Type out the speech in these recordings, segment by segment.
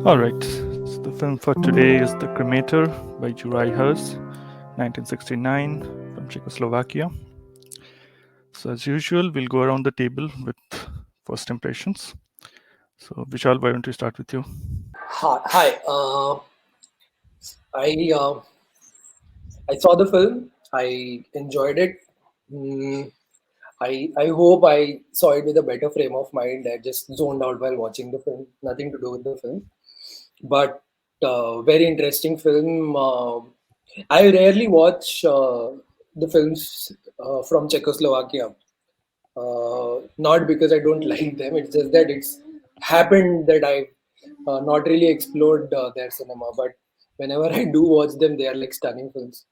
All right. So the film for today is The Cremator by Juraj Herz, 1969, from Czechoslovakia. So as usual, we'll go around the table with first impressions. So Vishal, why don't we start with you? Hi. I I saw the film. I enjoyed it. Mm, I hope I saw it with a better frame of mind. I just zoned out while watching the film. Nothing to do with the film, but very interesting film. I rarely watch the films from Czechoslovakia. Not because I don't like them. It's just that it's happened that I not really explored their cinema. But whenever I do watch them, they are like stunning films.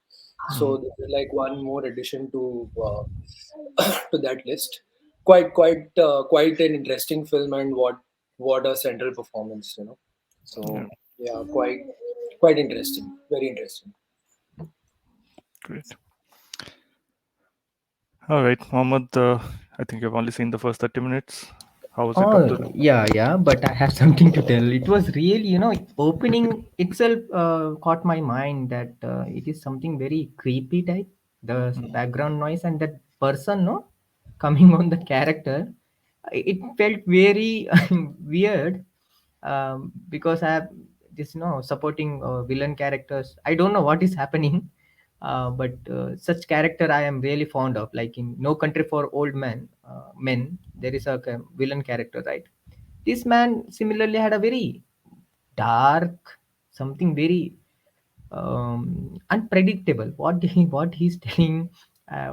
So this is like one more addition to to that list. Quite an interesting film, and what a central performance, you know. Yeah, So yeah, quite interesting, very interesting. great. All right, Mohammed, I think you've only seen the first 30 minutes. How was it up Oh, to now? yeah, but I have something to tell. It was really, opening itself caught my mind that it is something very creepy type. The Mm, background noise and that person, no, coming on the character, it felt very weird because I have this, supporting villain characters. I don't know what is happening, but such character I am really fond of. Like in No Country for Old Men, there is a villain character, right? This man similarly had a very dark, something very unpredictable. What he's telling,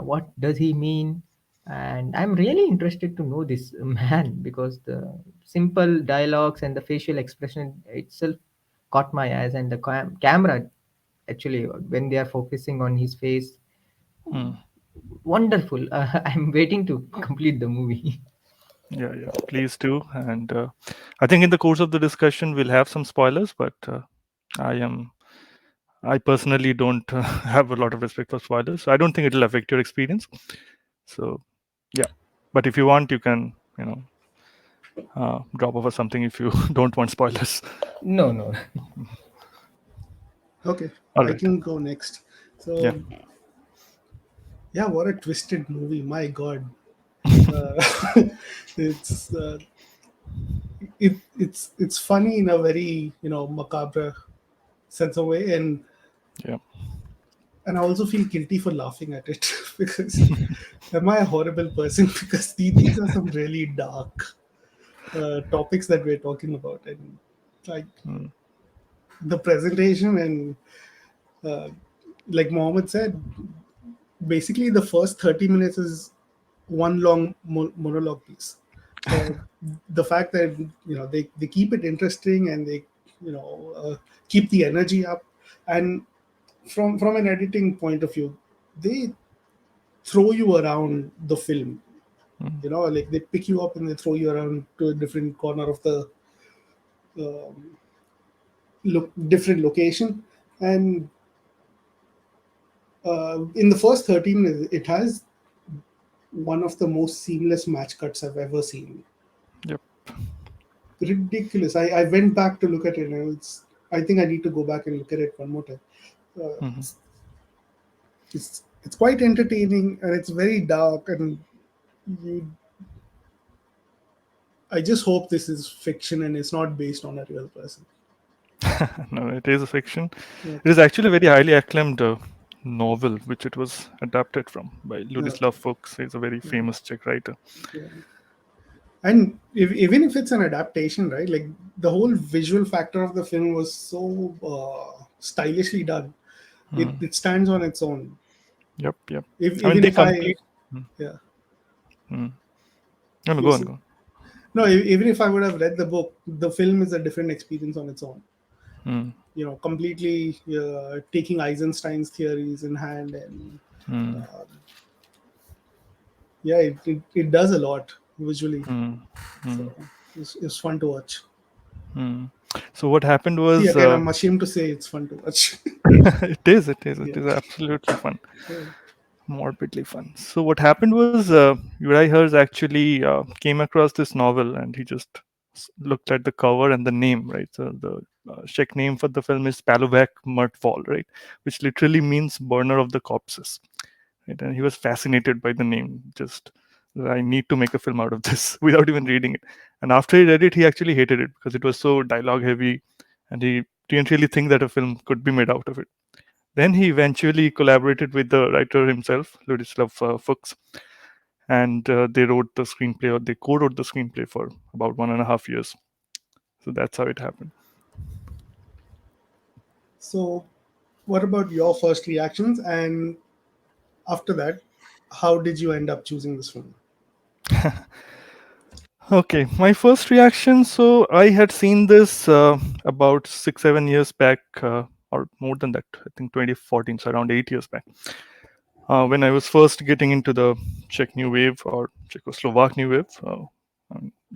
what does he mean? And I'm really interested to know this man because the simple dialogues and the facial expression itself caught my eyes, and the camera actually when they are focusing on his face, mm. wonderful. I'm waiting to complete the movie. Yeah, yeah, please do. And I think in the course of the discussion, we'll have some spoilers, but I am I personally don't have a lot of respect for spoilers, so I don't think it'll affect your experience. So, yeah. But if you want, you can, drop over something if you don't want spoilers. No, no. Okay, All I right. can go next. Yeah. So, yeah, what a twisted movie! My God, it's it's funny in a very macabre sense of way, Yeah. and I also feel guilty for laughing at it because am I a horrible person? Because these are some really dark topics that we're talking about, and like Mm, the presentation and uh, like Mohammed said, basically the first 30 minutes is one long monologue piece. uh, the fact that they keep it interesting and they keep the energy up, and from an editing point of view, they throw you around the film, mm, like they pick you up and they throw you around to a different corner of the um, different location. And in the first 13 minutes it has one of the most seamless match cuts I've ever seen. yep. Ridiculous. I went back to look at it, and I think I need to go back and look at it one more time. Uh, Hmm. it's quite entertaining, and it's very dark, and you, I just hope this is fiction and it's not based on a real person. No, it is a fiction. It Okay. is actually a very highly acclaimed novel, which it was adapted from by Okay. Ludislav Fuchs. He's a very famous Czech writer. Yeah. And even if it's an adaptation, right? Like the whole visual factor of the film was so stylishly done. It Mm, it stands on its own. yep, yep. I mean, Even they if I, complete. Mm, yeah, mm. No, no, you go on, see. go on. No, even if I would have read the book, the film is a different experience on its own. Mm, Completely taking Eisenstein's theories in hand, and mm, uh, yeah, it does a lot visually. mm, So mm, it's fun to watch. mm. So what happened See, was, again, I'm ashamed to say it's fun to watch. it Yeah. is absolutely fun, Yeah. morbidly fun. So what happened was, Uri Herz actually came across this novel, and he just looked at the cover and the name, right? So the Czech name for the film is Palovac Mrtvol, right, which literally means burner of the corpses. Right? And he was fascinated by the name. Just, I need to make a film out of this without even reading it. And after he read it, he actually hated it because it was so dialogue heavy, and he didn't really think that a film could be made out of it. Then he eventually collaborated with the writer himself, Ladislav Fuchs, and they wrote the screenplay, or they co-wrote the screenplay for about 1.5 years. So that's how it happened. So, what about your first reactions? And after that, how did you end up choosing this film? Okay, my first reaction. So I had seen this about 6, 7 years back, or more than that. I think 2014, so around 8 years back, when I was first getting into the Czech New Wave or Czechoslovak New Wave.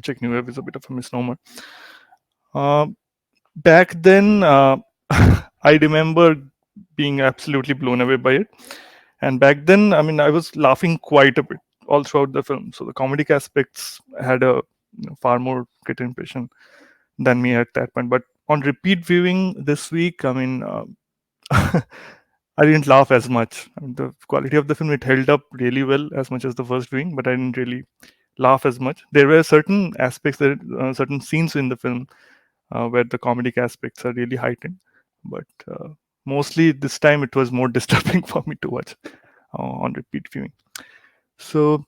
Czech New Wave is a bit of a misnomer. Uh, Back then, I remember being absolutely blown away by it. And back then, I mean, I was laughing quite a bit all throughout the film. So the comedic aspects had a far more greater impression than me at that point. But on repeat viewing this week, I mean, I didn't laugh as much. I mean, the quality of the film, it held up really well as much as the first viewing, but I didn't really laugh as much. There were certain aspects, certain scenes in the film where the comedic aspects are really heightened. But mostly this time it was more disturbing for me to watch on repeat viewing. So,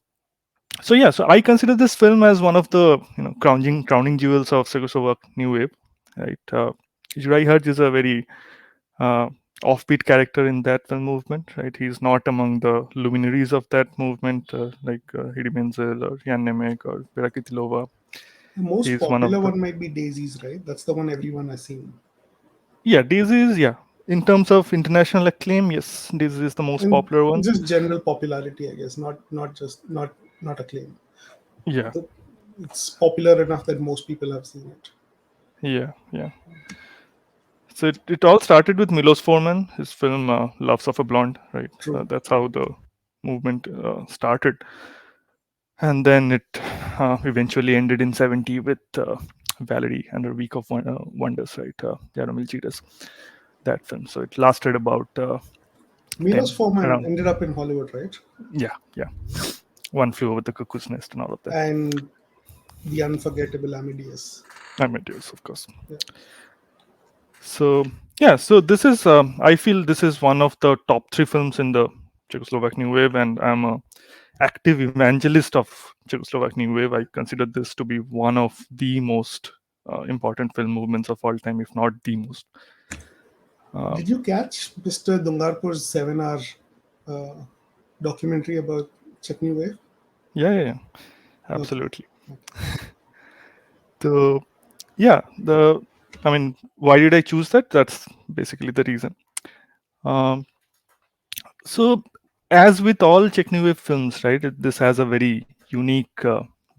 so I consider this film as one of the crowning jewels of Czechoslovak New Wave. Right, Juraj Herz is a very uh, offbeat character in that film movement. Right, he's not among the luminaries of that movement like Hidi Menzel or Jan Nemec or Vera Kitilova. The most He's one of popular the one might be Daisies, right? That's the one everyone has seen. Daisy is. In terms of international acclaim, yes, Daisy is the most And popular one. just general popularity, I guess, not acclaim. Yeah, The, it's popular enough that most people have seen it. yeah. So it all started with Milos Forman, his film Loves of a Blonde, right? True. That's how the movement started. And then it eventually ended in 70 with Valerie and her Week of Wonders, right? Jaromil Chidas, that film. So it lasted about Milos 10, Forman around, ended up in Hollywood, right? yeah. One Flew Over the Cuckoo's Nest and all of that. And the unforgettable Amadeus. Amadeus, of course. Yeah. So yeah, so this is I feel this is one of the top three films in the Czechoslovak New Wave, and I'm a active evangelist of Czechoslovak New Wave. I consider this to be one of the most important film movements of all time, if not the most. Did you catch Mr. Dungarpur's 7 hour uh, documentary about Czech New Wave? Yeah, Okay. absolutely. So yeah, I mean, why did I choose that? That's basically the reason. Um, So, as with all Czech New Wave films, right, this has a very unique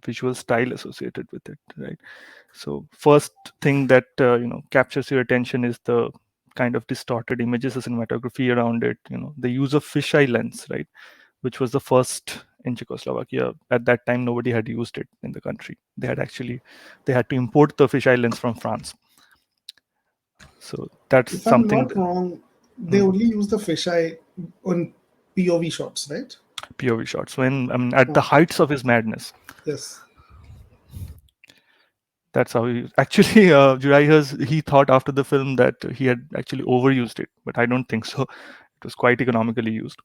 visual style associated with it, right? So, first thing that captures your attention is the kind of distorted images, the cinematography around it. The use of fisheye lens, right, which was the first in Czechoslovakia. At that time, nobody had used it in the country. They had to import the fisheye lens from France. So that's If I'm something not that, wrong, they only use the fisheye on POV shots, right? POV shots when at the Oh, heights of his madness. yes. That's how he actually Juraj Herz, he thought after the film that he had actually overused it, but I don't think so. It was quite economically used.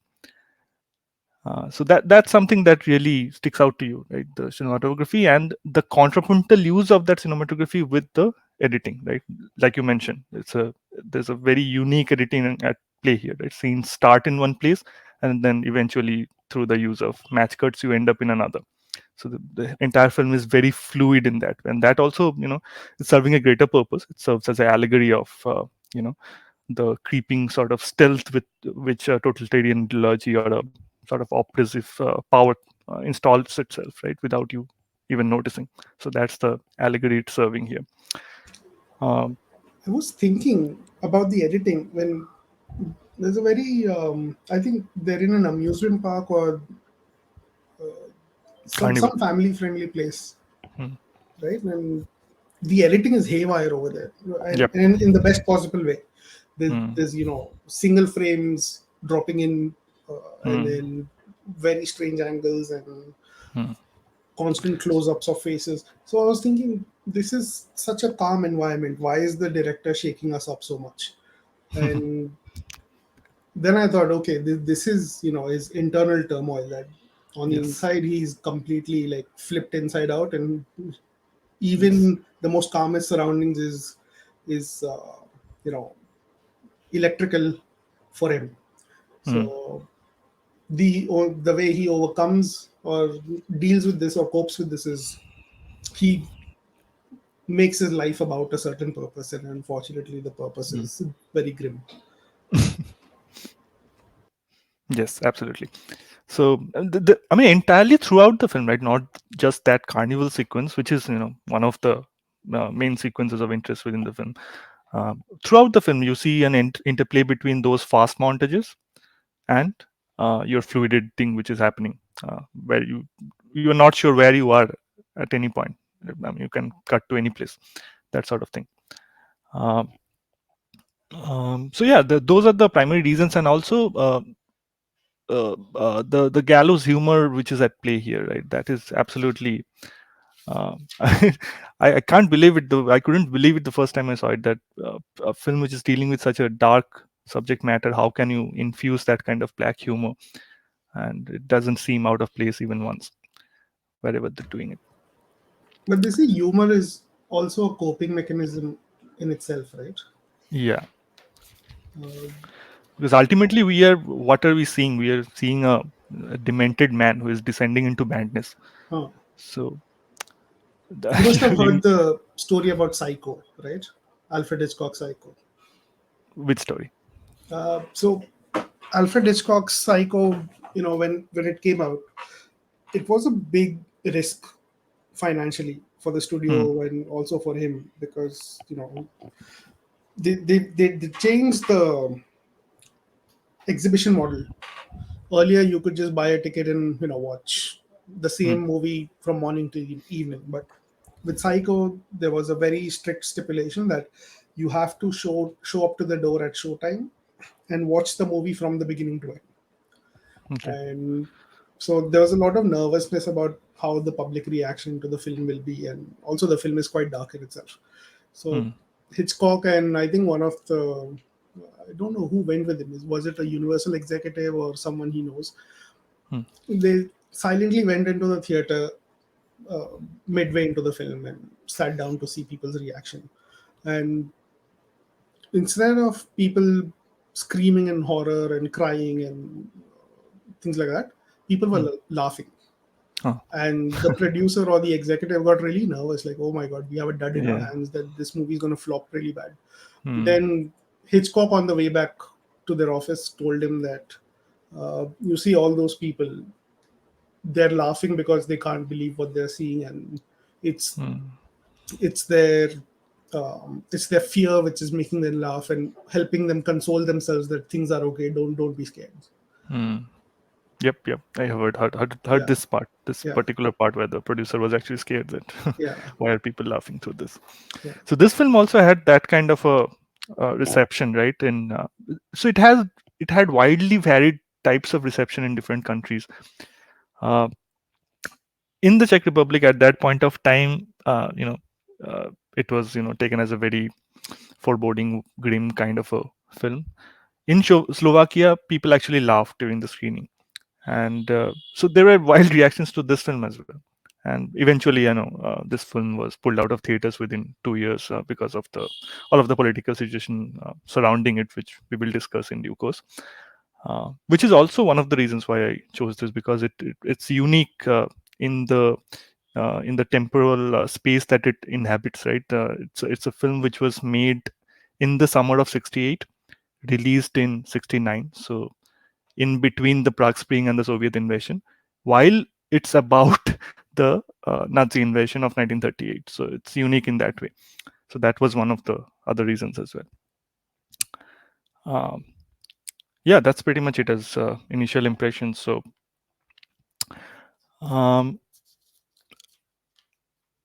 So that's something that really sticks out to you, right? The cinematography and the contrapuntal use of that cinematography with the editing, right? Like you mentioned, there's a very unique editing at play here. Right? Scenes start in one place, and then eventually through the use of match cuts, you end up in another. So the entire film is very fluid in that, and that also is serving a greater purpose. It serves as an allegory of you know the creeping sort of stealth with which a totalitarian ideology or a sort of oppressive power installs itself, right, without you even noticing. So that's the allegory it's serving here. Um, I was thinking about the editing when there's a very, I think they're in an amusement park or some Carnival. family friendly place, Hmm. right? And the editing is haywire over there, and, Yep. and in the best possible way. Mm. There's single frames dropping in, and Mm. then very strange angles and Mm. constant close-ups of faces. So I was thinking, this is such a calm environment. Why is the director shaking us up so much? And then I thought, okay, this is his internal turmoil. That on the Yes. inside he's completely like flipped inside out, and Yes. even the most calmest surroundings is you know electrical for him. Mm. So the way he overcomes or deals with this or copes with this is he makes his life about a certain purpose, and unfortunately the purpose Mm. is very grim. Yes, absolutely. So, I mean, entirely throughout the film, right? Not just that carnival sequence, which is one of the main sequences of interest within the film. Throughout the film, you see an interplay between those fast montages and your fluid editing, which is happening, where you're not sure where you are at any point. I mean, you can cut to any place, that sort of thing. Um, so yeah, those are the primary reasons, and also the gallows humor which is at play here, right? That is absolutely. I can't believe it. Though I couldn't believe it the first time I saw it. That a film which is dealing with such a dark subject matter, how can you infuse that kind of black humor? And it doesn't seem out of place even once wherever they're doing it. But they say humor is also a coping mechanism in itself, right? Yeah, uh, because ultimately what are we seeing? We are seeing a demented man who is descending into madness. huh. So You must have heard you, the story about Psycho, right? Alfred Hitchcock Psycho. which story? So Alfred Hitchcock's Psycho, when it came out, it was a big risk financially for the Hmm. studio and also for him, because they changed the exhibition model. Earlier you could just buy a ticket and watch the Hmm. same movie from morning to evening, but with Psycho there was a very strict stipulation that you have to show up to the door at showtime and watch the movie from the beginning to end. Okay. And so there was a lot of nervousness about how the public reaction to the film will be, and also the film is quite dark in itself. So Hmm. Hitchcock and I think one of the, I don't know who went with him, was it a Universal executive or someone he knows, Hmm. they silently went into the theater uh, midway into the film and sat down to see people's reaction. And instead of people screaming in horror and crying and things like that, people were Hmm. laughing. Oh. And the producer or the executive got really nervous, like, oh my god, we have a dud in our Yeah. hands that this movie is going to flop really bad. Hmm. Then Hitchcock, on the way back to their office, told him that you see all those people, they're laughing because they can't believe what they're seeing, and it's Hmm. it's their it's their fear which is making them laugh and helping them console themselves that things are okay. Don't be scared. Hmm. Yep, yep. I have heard Yeah, this part, this yeah, particular part where the producer was actually scared that yeah, why are people laughing through this? yeah. So this film also had that kind of a reception, right? And so it had widely varied types of reception in different countries. Uh, in the Czech Republic at that point of time, it was taken as a very foreboding, grim kind of a film. In Slovakia, people actually laughed during the screening, and so there were wild reactions to this film as well. And eventually, this film was pulled out of theaters within 2 years because of the all of the political situation surrounding it, which we will discuss in due course. Which is also one of the reasons why I chose this, because it's unique in the temporal space that it inhabits. Right, it's a film which was made in the summer of '68, released in '69. So in between the Prague Spring and the Soviet invasion, while it's about the Nazi invasion of 1938. So it's unique in that way. So that was one of the other reasons as well. Um, yeah, that's pretty much it as initial impressions. So um,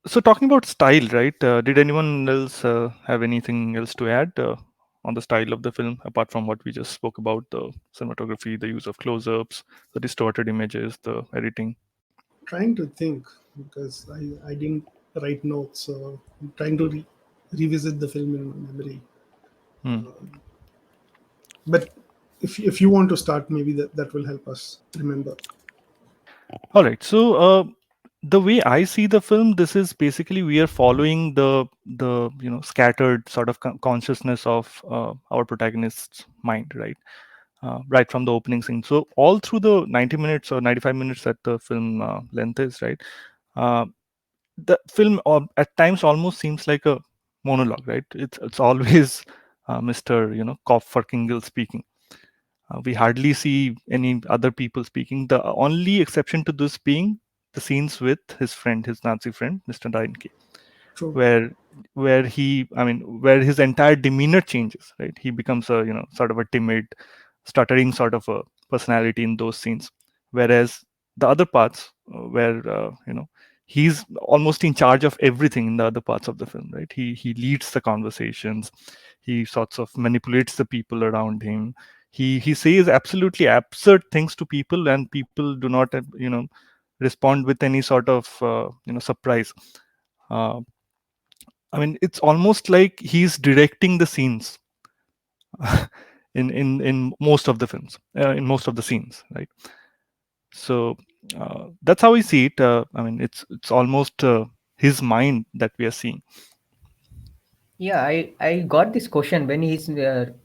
So talking about style, right? Did anyone else have anything else to add on the style of the film, apart from what we just spoke about, the cinematography, the use of close-ups, the distorted images, the editing? Trying to think because I didn't write notes, so I'm trying to revisit the film in my memory. Hmm. But if you want to start, maybe that will help us remember. All right. So the way I see the film, this is basically we are following the scattered sort of consciousness of our protagonist's mind, right? Right from the opening scene. So all through the 90 minutes or 95 minutes that the film length is, right? Uh, the film at times almost seems like a monologue, right? It's always Mr. Kopferkingle speaking. We hardly see any other people speaking. The only exception to this being the scenes with his friend, his Nazi friend, Mr. Dainke, True. where where his entire demeanor changes, right? He becomes a sort of a timid, stuttering sort of a personality in those scenes, whereas the other parts where he's almost in charge of everything in the other parts of the film, right? He leads the conversations, he sorts of manipulates the people around him, he says absolutely absurd things to people, and people do not respond with any sort of surprise. uh, I mean, it's almost like he's directing the scenes in most of the films, in most of the scenes, right? So that's how we see it. I mean, it's almost his mind that we are seeing. Yeah, I got this question when he's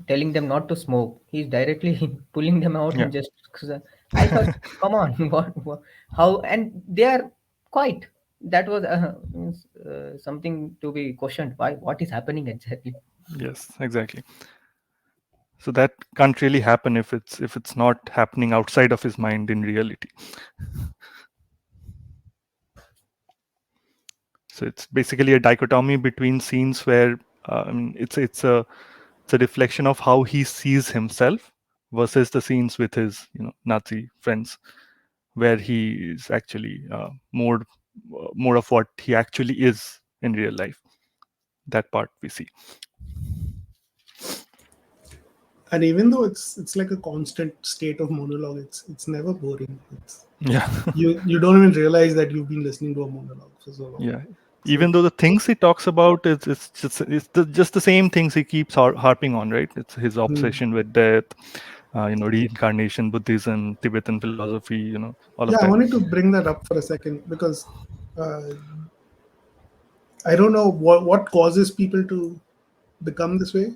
telling them not to smoke. He's directly pulling them out Yeah. and just. I thought, come on, what, how? And they are quite. That was something to be questioned. Why? What is happening exactly? Yes, exactly. So that can't really happen if it's not happening outside of his mind in reality. So it's basically a dichotomy between scenes where I mean, it's a reflection of how he sees himself versus the scenes with his Nazi friends, where he is actually more of what he actually is in real life. That part we see. And even though it's like a constant state of monologue, it's never boring. It's Yeah. you don't even realize that you've been listening to a monologue for so long. Yeah. So Even though the things he talks about is just the same things he keeps harping on, right? It's his hmm. obsession with death, reincarnation, Buddhism, Tibetan philosophy, all of Yeah, I that. wanted to bring that up for a second because uh, I don't know what causes people to become this way,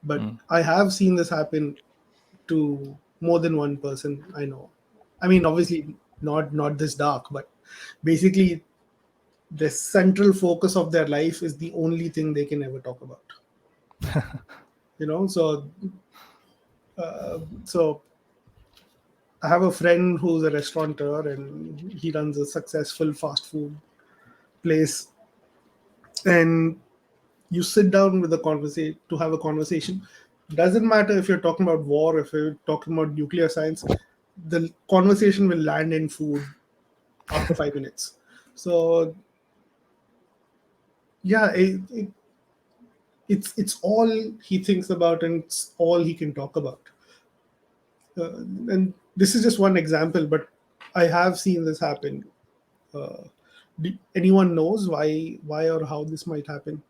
but Mm. I have seen this happen to more than one person I know. I mean, obviously not this dark, but basically the central focus of their life is the only thing they can ever talk about. So I have a friend who's a restaurateur and he runs a successful fast food place. And you sit down with a conversation to have a conversation. Doesn't matter if you're talking about war, if you're talking about nuclear science, the conversation will land in food after 5 minutes. So yeah, it's all he thinks about and it's all he can talk about. And this is just one example, but I have seen this happen. Uh, Anyone knows why or how this might happen?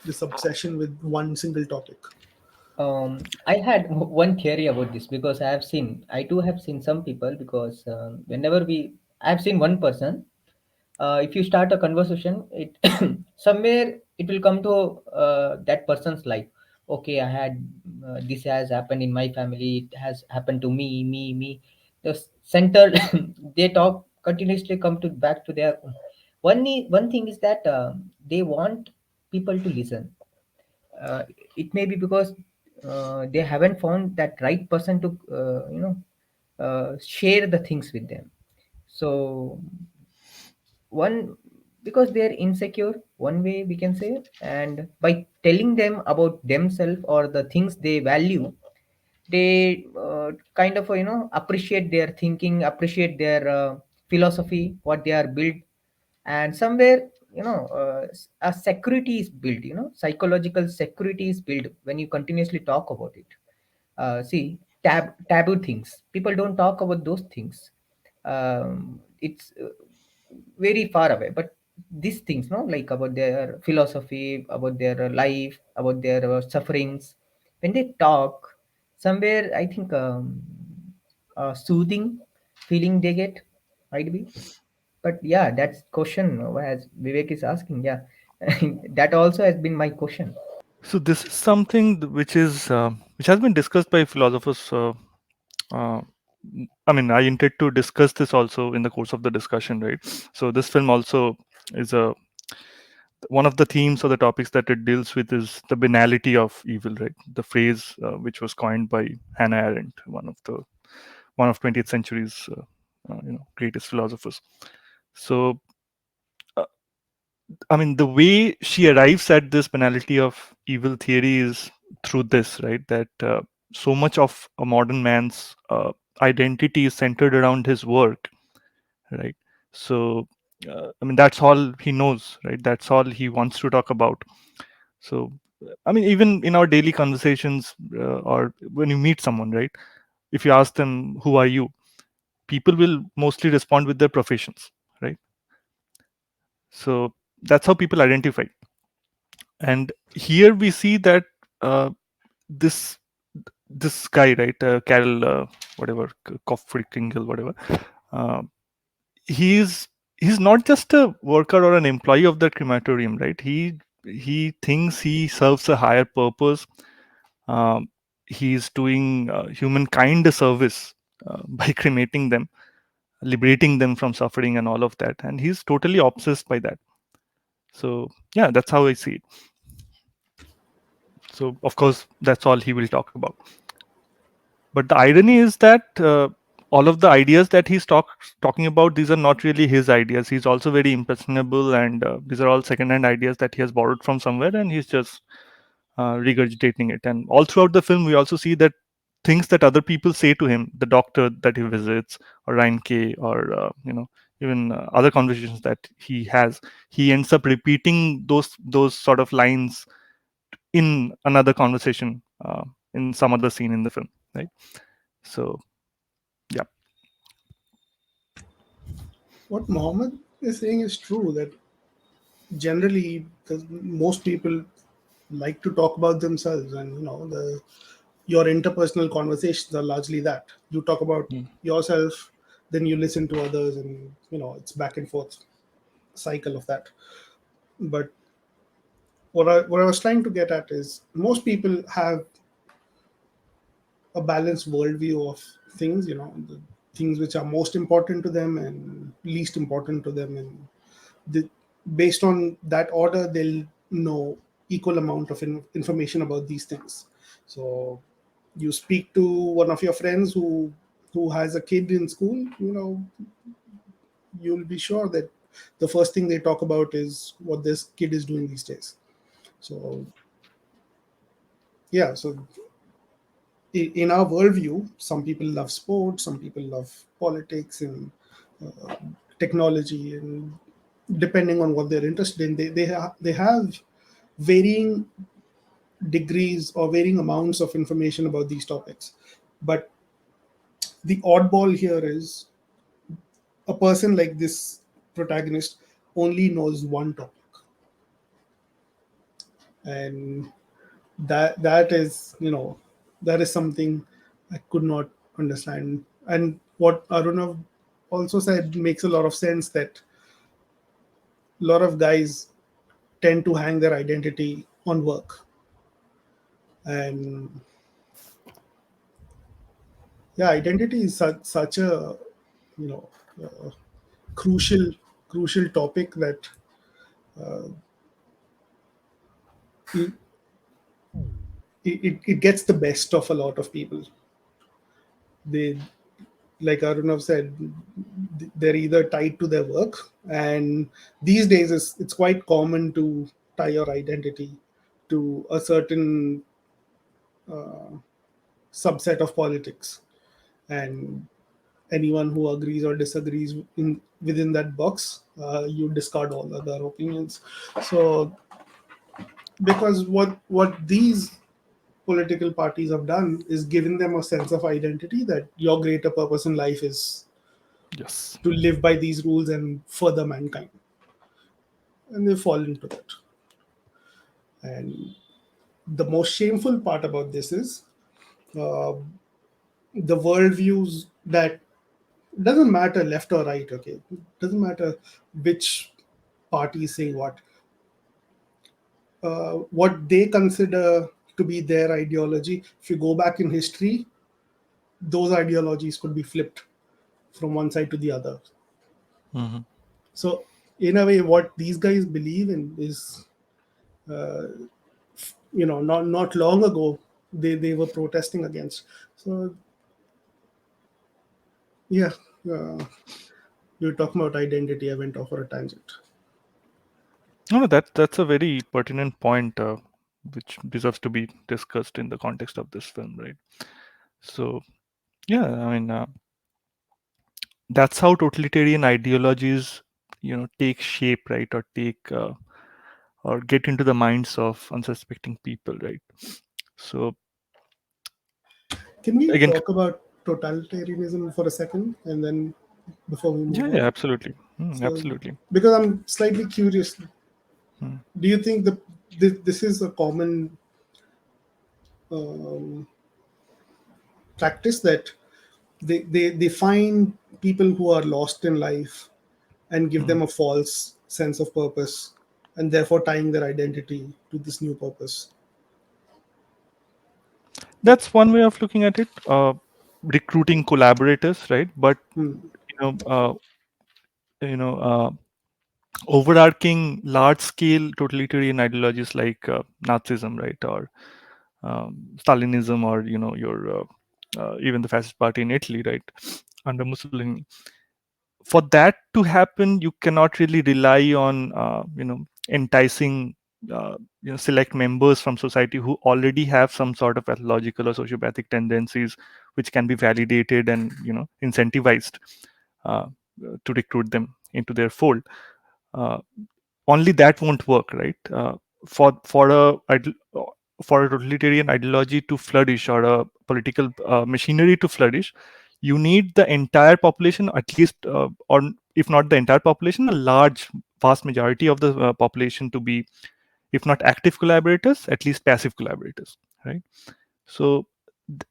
This obsession with one single topic. I had one theory about this because I too have seen some people because whenever I've seen one person. If you start a conversation, it somewhere it will come to that person's life. Okay, I had this has happened in my family. It has happened to me. The center they talk continuously come to back to their one thing is that they want people to listen. uh, it may be because they haven't found that right person to share the things with them. So one, because they are insecure, one way we can say, and by telling them about themselves or the things they value, they kind of appreciate their thinking, appreciate their philosophy, what they are built, and somewhere a security is built, psychological security is built when you continuously talk about it. See, taboo things, people don't talk about those things. It's very far away, but these things, no, like about their philosophy, about their life, about their sufferings, when they talk, somewhere I think soothing feeling they get, might be. But yeah, that's question as Vivek is asking. Yeah, that also has been my question. So this is something which has been discussed by philosophers. Uh, I mean, I intend to discuss this also in the course of the discussion, right? So this film also is a one of the themes or the topics that it deals with is the banality of evil, right? The phrase which was coined by Hannah Arendt, one of 20th century's greatest philosophers. So uh, I mean, the way she arrives at this banality of evil theory is through this, right? That so much of a modern man's identity is centered around his work, right? So I mean, that's all he knows, right? That's all he wants to talk about. So I mean, even in our daily conversations, or when you meet someone, right? If you ask them, "Who are you?" people will mostly respond with their professions, right? So that's how people identify. And here we see that uh, this this guy, right, Carol, whatever, Kopfrinkel, whatever, uh, he's he's not just a worker or an employee of the crematorium, right? He thinks he serves a higher purpose. um, he's doing humankind a service by cremating them, liberating them from suffering and all of that, and he's totally obsessed by that. So yeah, that's how I see it. So of course that's all he will talk about. But the irony is that all of the ideas that talking about, these are not really his ideas. He's also very impressionable, and these are all secondhand ideas that he has borrowed from somewhere, and he's just regurgitating it. And all throughout the film, we also see that things that other people say to him, the doctor that he visits, or Ryan K, or even other conversations that he has, he ends up repeating those sort of lines in another conversation, in some other scene in the film, right? So yeah. What Mohammed is saying is true, that generally most people like to talk about themselves, and your interpersonal conversations are largely that you talk about Mm. yourself, then you listen to others, and it's back and forth cycle of that. But what I was trying to get at is most people have a balanced worldview of things, the things which are most important to them and least important to them, and the, based on that order, they'll know equal amount of information about these things. So you speak to one of your friends who has a kid in school, you'll be sure that the first thing they talk about is what this kid is doing these days. So yeah, so in our worldview, some people love sports, some people love politics and uh, technology, and depending on what they're interested in, they have varying degrees or varying amounts of information about these topics. But the oddball here is a person like this protagonist only knows one topic, and that is that is something I could not understand. And what Arunav also said makes a lot of sense, that a lot of guys tend to hang their identity on work. And yeah, identity is such a you know uh, crucial crucial topic that uh, it, it gets the best of a lot of people. They, like Arunav said, they're either tied to their work, and these days it's quite common to tie your identity to a certain uh, subset of politics. And anyone who agrees or disagrees in within that box, you discard all other opinions. So because what these political parties have done is given them a sense of identity that your greater purpose in life is Yes. to live by these rules and further mankind, and they fall into that. And the most shameful part about this is uh, the worldviews that doesn't matter left or right. Okay, doesn't matter which party is saying what they consider to be their ideology. If you go back in history, those ideologies could be flipped from one side to the other. Hmm. So, in a way, what these guys believe in is, not long ago they were protesting against. So, yeah, uh, you were talking about identity. I went off for a tangent. No, that's a very pertinent point, which deserves to be discussed in the context of this film, right? So yeah, I mean, that's how totalitarian ideologies, take shape, right, or take or get into the minds of unsuspecting people, right? So Can we again, talk about totalitarianism for a second, and then before we yeah, move yeah, on? absolutely. So, Absolutely. because I'm slightly curious, Mm. do you think this is a common um, practice that they find people who are lost in life and give Mm. them a false sense of purpose, and therefore tying their identity to this new purpose? That's one way of looking at it. Recruiting collaborators, right? But Hmm. you know, uh, you know, uh, overarching large-scale totalitarian ideologies like Nazism, right, or Stalinism, or your even the fascist party in Italy, right, under Mussolini. For that to happen, you cannot really rely on enticing select members from society who already have some sort of pathological or sociopathic tendencies, which can be validated and incentivized uh, to recruit them into their fold. Uh, Only that won't work, right? For a totalitarian ideology to flourish, or a political machinery to flourish, you need the entire population, at least, or if not the entire population, a large, vast majority of the population to be, if not active collaborators, at least passive collaborators, right? So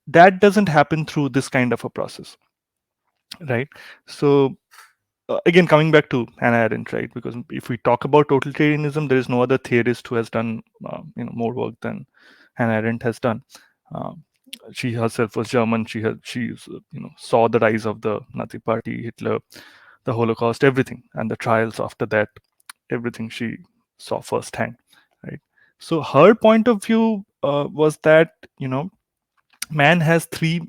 that doesn't happen through this kind of a process, right? So again, coming back to Hannah Arendt, right? Because if we talk about totalitarianism, there is no other theorist who has done more work than Hannah Arendt has done. Um, she herself was German. She saw the rise of the Nazi Party, Hitler, the Holocaust, everything, and the trials after that. Everything she saw firsthand, right? So her point of view was that man has three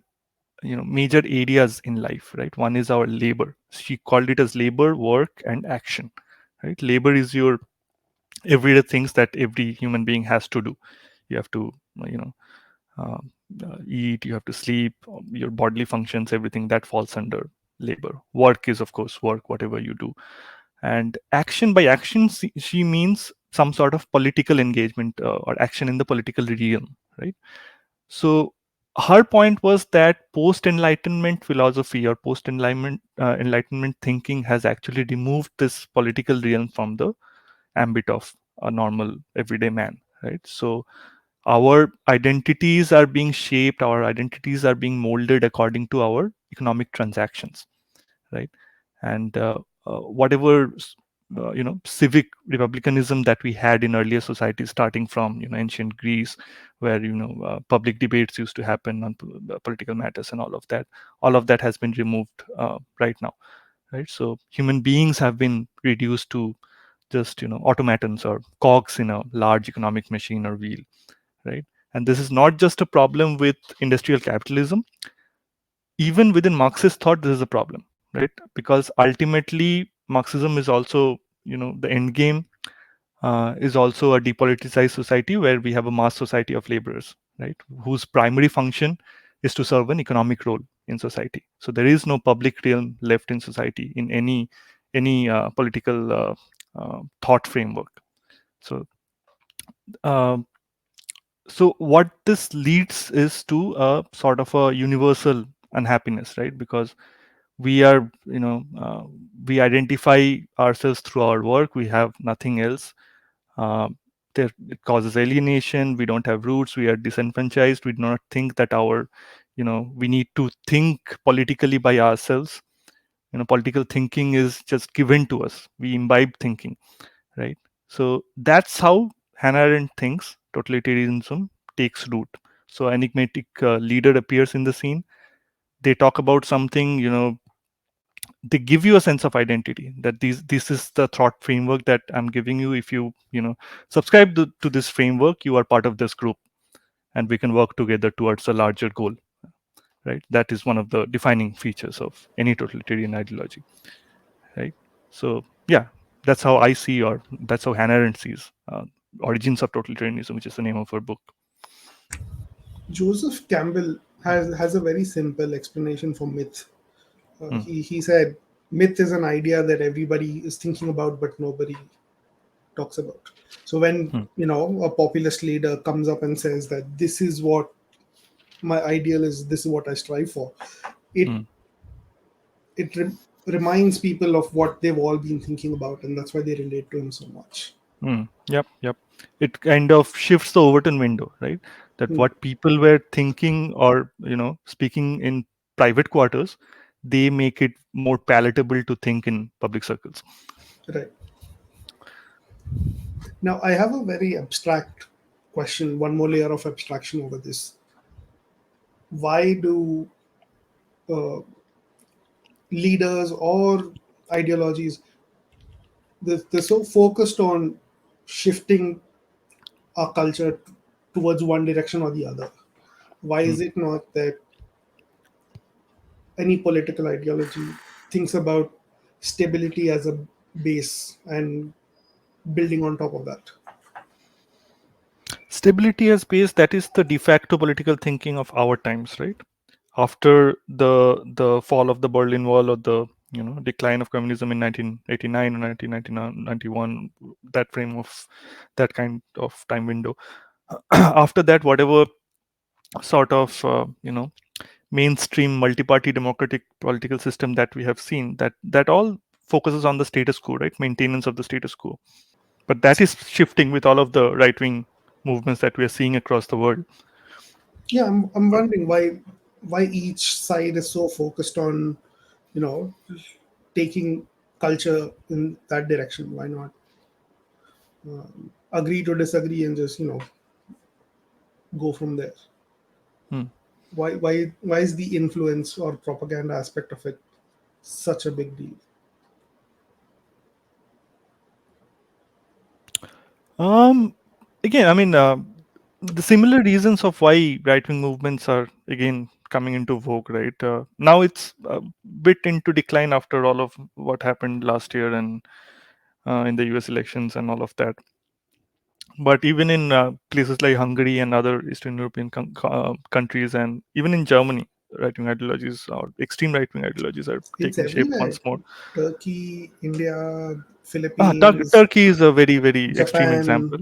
major areas in life, right? One is our labor. She called it as labor, work, and action, right? Labor is your everyday things that every human being has to do. You have to you know um, eat, you have to sleep, your bodily functions, everything that falls under labor. Work is, of course, work, whatever you do. And action, by action, she means some sort of political engagement, or action in the political realm, right? So her point was that post-enlightenment philosophy, or post-enlightenment thinking has actually removed this political realm from the ambit of a normal everyday man, right? So our identities are being shaped, our identities are being molded according to our economic transactions, right? And whatever civic republicanism that we had in earlier societies, starting from ancient Greece, where public debates used to happen on political matters, and all of that has been removed right now, right? So human beings have been reduced to just automatons or cogs in a large economic machine or wheel, right? And this is not just a problem with industrial capitalism. Even within Marxist thought, this is a problem, right? Because ultimately, Marxism is also, the end game is also a depoliticized society where we have a mass society of laborers, right? Whose primary function is to serve an economic role in society. So there is no public realm left in society in any political thought framework. So uh, so what this leads is to a sort of a universal unhappiness, right? Because we are, we identify ourselves through our work. We have nothing else. uh, there, it causes alienation. We don't have roots. We are disenfranchised. We do not think that our, we need to think politically by ourselves. Political thinking is just given to us. We imbibe thinking, right? So that's how Hannah Arendt thinks totalitarianism takes root. So enigmatic leader appears in the scene. They talk about something, they give you a sense of identity, that this is the thought framework that I'm giving you. If you, subscribe to this framework, you are part of this group, and we can work together towards a larger goal, right? That is one of the defining features of any totalitarian ideology, right? So yeah, that's how I see, or that's how Hannah Arendt sees Origins of Totalitarianism, which is the name of her book. Joseph Campbell has a very simple explanation for myth. Mm, He said myth is an idea that everybody is thinking about but nobody talks about. So when mm, a populist leader comes up and says that this is what my ideal is, this is what I strive for, it mm, reminds people of what they've all been thinking about, and that's why they relate to him so much. yep, yep. It kind of shifts the Overton window, right? That Hmm, what people were thinking or, speaking in private quarters, they make it more palatable to think in public circles. right. Now I have a very abstract question, one more layer of abstraction over this. Why do uh, leaders or ideologies, they're so focused on shifting our culture towards one direction or the other? Why is Mm. it not that any political ideology thinks about stability as a base and building on top of that? Stability as base, that is the de facto political thinking of our times, right? After the fall of the Berlin Wall, or the, decline of communism in 1989 or 1991, that frame of that kind of time window. After that, whatever sort of, mainstream multi-party democratic political system that we have seen, that all focuses on the status quo, right? Maintenance of the status quo. But that is shifting with all of the right-wing movements that we are seeing across the world. Yeah, I'm wondering why each side is so focused on, you know, taking culture in that direction. Why not agree to disagree and just go from there? Hmm. Why is the influence or propaganda aspect of it such a big deal? Um, Again, I mean, the similar reasons of why right-wing movements are again coming into vogue, right? Now it's a bit into decline after all of what happened last year, and in the US elections and all of that. But even in places like Hungary and other Eastern European countries, and even in Germany, right-wing ideologies or extreme right-wing ideologies are It's taking shape everywhere. once more. Turkey, India, Philippines, Turkey is a very, very extreme Japan. example.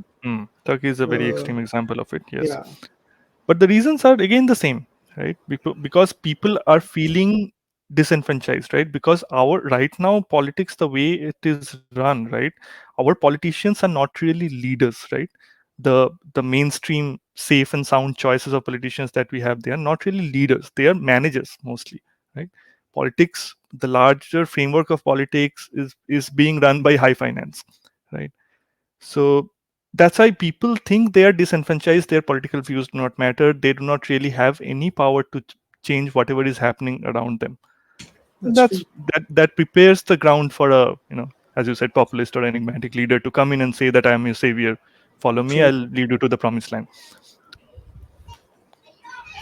Turkey is a very Uh, extreme example of it, yes. yeah, But the reasons are again the same, right? Because people are feeling disenfranchised, right? Because our right now politics, the way it is run, right? Our politicians are not really leaders, right? The mainstream safe and sound choices of politicians that we have, they are not really leaders. They are managers mostly, right? Politics, the larger framework of politics is being run by high finance, right? So that's why people think they are disenfranchised. Their political views do not matter. They do not really have any power to change whatever is happening around them. And that's true. that prepares the ground for a, as you said, populist or enigmatic leader to come in and say that I am your savior. Follow me. True. I'll lead you to the promised land.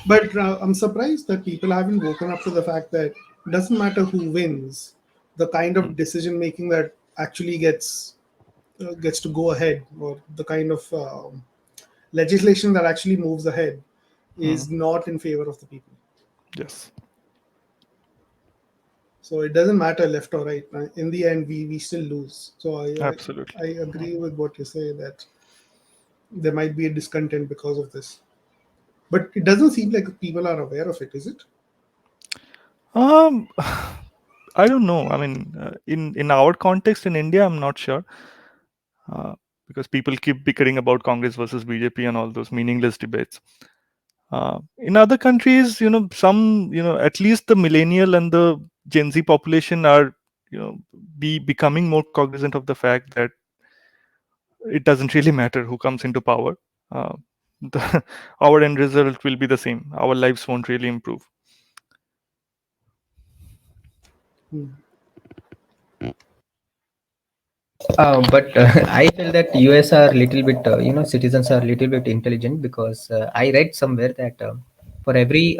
But I'm surprised that people haven't woken up to the fact that it doesn't matter who wins, the kind Hmm, of decision making that actually gets to go ahead, or the kind of legislation that actually moves ahead, hmm, is not in favor of the people. yes. So it doesn't matter left or right. In the end, we still lose. So Absolutely. I agree with what you say, that there might be a discontent because of this. But it doesn't seem like people are aware of it, is it? Um, I don't know. I mean, in our context in India, I'm not sure, uh, because people keep bickering about Congress versus BJP and all those meaningless debates. In other countries, some, at least the millennial and the Gen Z population are, becoming more cognizant of the fact that it doesn't really matter who comes into power. Uh, our end result will be the same. Our lives won't really improve. Hmm. But I feel that US are little bit, citizens are little bit intelligent, because I read somewhere that for every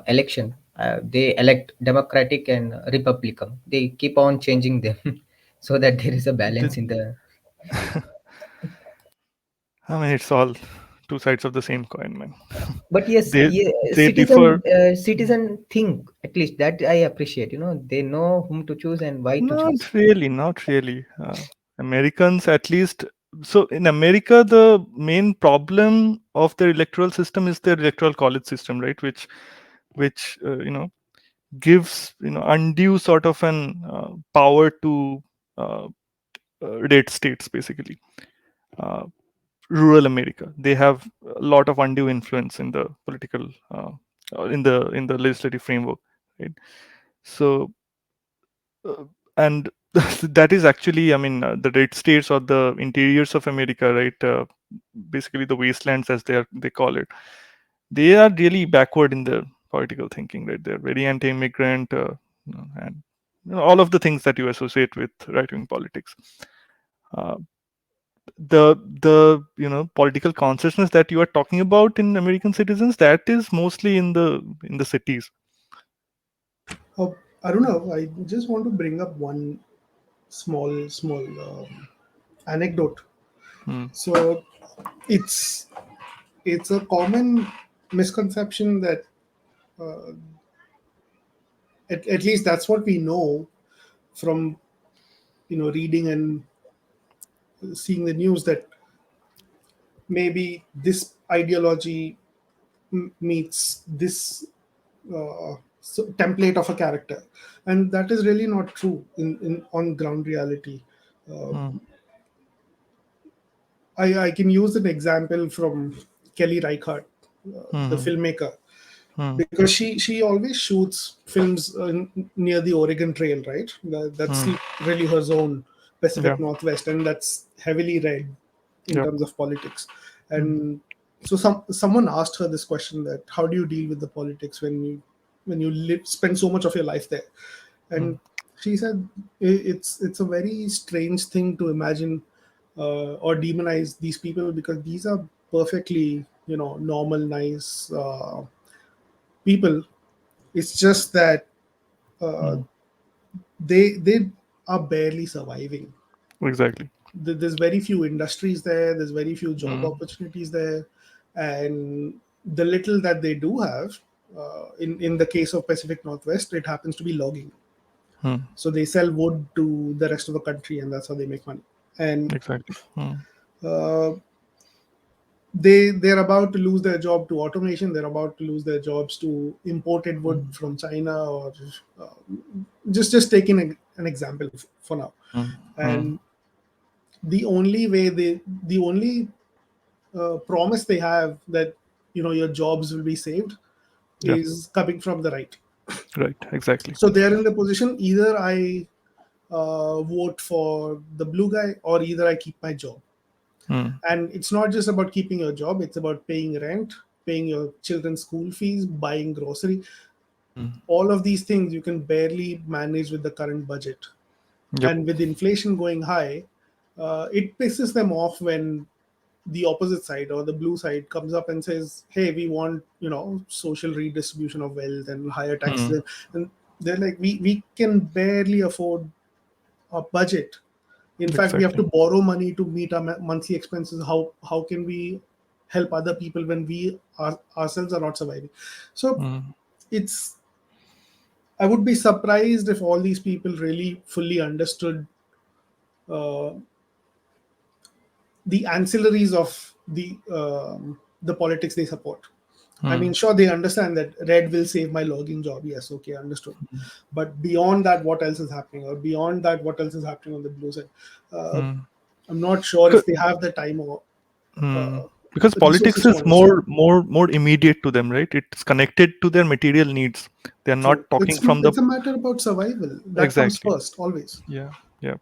election, they elect Democratic and Republican. They keep on changing them so that there is a balance The- in the. I mean, it's all two sides of the same coin, man. But yes, they yeah, they differ. citizen think, at least that I appreciate. They know whom to choose and why to choose. Not really, not really. Americans, at least. So in America, the main problem of their electoral system is their electoral college system, right? Which gives undue sort of an power to uh, red states, basically. Uh, Rural America, they have a lot of undue influence in the political, in the legislative framework, right? So uh, and that is actually, I mean, the red states or the interiors of America, right? Basically the wastelands, as they call it, they are really backward in their political thinking, right? They're very anti-immigrant, and all of the things that you associate with right-wing politics. uh, the political consciousness that you are talking about in American citizens, that is mostly in the cities. Oh, I don't know. I just want to bring up one small anecdote. Hmm. So it's it's a common misconception that uh, at least that's what we know from reading and seeing the news, that maybe this ideology meets this template of a character, and that is really not true in on ground reality. uh, Hmm. I can use an example from Kelly Reichardt, the Hmm. filmmaker, Hmm. because she always shoots films near the Oregon Trail, right? That's Hmm. really her zone, Yeah. Pacific Northwest, and that's heavily red in Yeah. terms of politics. Hmm. And so someone asked her this question, that how do you deal with the politics when you spend so much of your life there? Hmm. And she said, it's a very strange thing to imagine or demonize these people, because these are perfectly normal, nice people. It's just that uh, Hmm. they are barely surviving. Exactly. There's very few industries there. There's very few job Hmm. opportunities there, and the little that they do have, in the case of Pacific Northwest, it happens to be logging. Hmm. So they sell wood to the rest of the country, and that's how they make money. And Exactly. Hmm. uh, they're about to lose their job to automation. They're about to lose their jobs to imported wood Hmm. from China, or uh, just taking an example for now. Hmm. Hmm. And the only promise they have that your jobs will be saved Yeah. is coming from the right. Right. Exactly. So they're in the position, either I vote for the blue guy, or either I keep my job. Hmm. And it's not just about keeping your job, it's about paying rent, paying your children's school fees, buying grocery. Hmm. All of these things you can barely manage with the current budget. Yep. And with inflation going high, it pisses them off when the opposite side or the blue side comes up and says, hey, we want social redistribution of wealth and higher Hmm. taxes. And they're like, we can barely afford a budget. In fact, we have Exactly. to borrow money to meet our monthly expenses. How can we help other people when we ourselves are not surviving? So Hmm. it's I would be surprised if all these people really fully understood uh, the ancillaries of the politics they support. I Hmm. mean, sure, they understand that red will save my logging job. Yes, okay, understood. But beyond that, what else is happening? Or beyond that, what else is happening on the blue side? Uh, Hmm. I'm not sure if they have the time or Hmm. uh, Because resources politics to is understand. more immediate to them, right? It's connected to their material needs. They are not True. talking from the It's a matter about survival. That comes exactly. first, always. Yeah, yeah.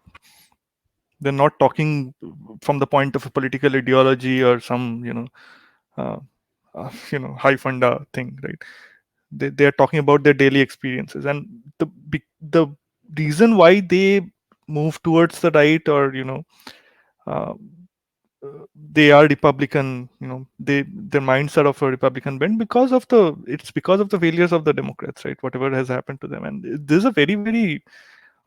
They're not talking from the point of a political ideology or some uh, high funda thing, right? They are talking about their daily experiences, and the reason why they move towards the right, or uh, they are Republican, their minds are of a Republican bent because of the failures of the Democrats, right? Whatever has happened to them, and this is a very very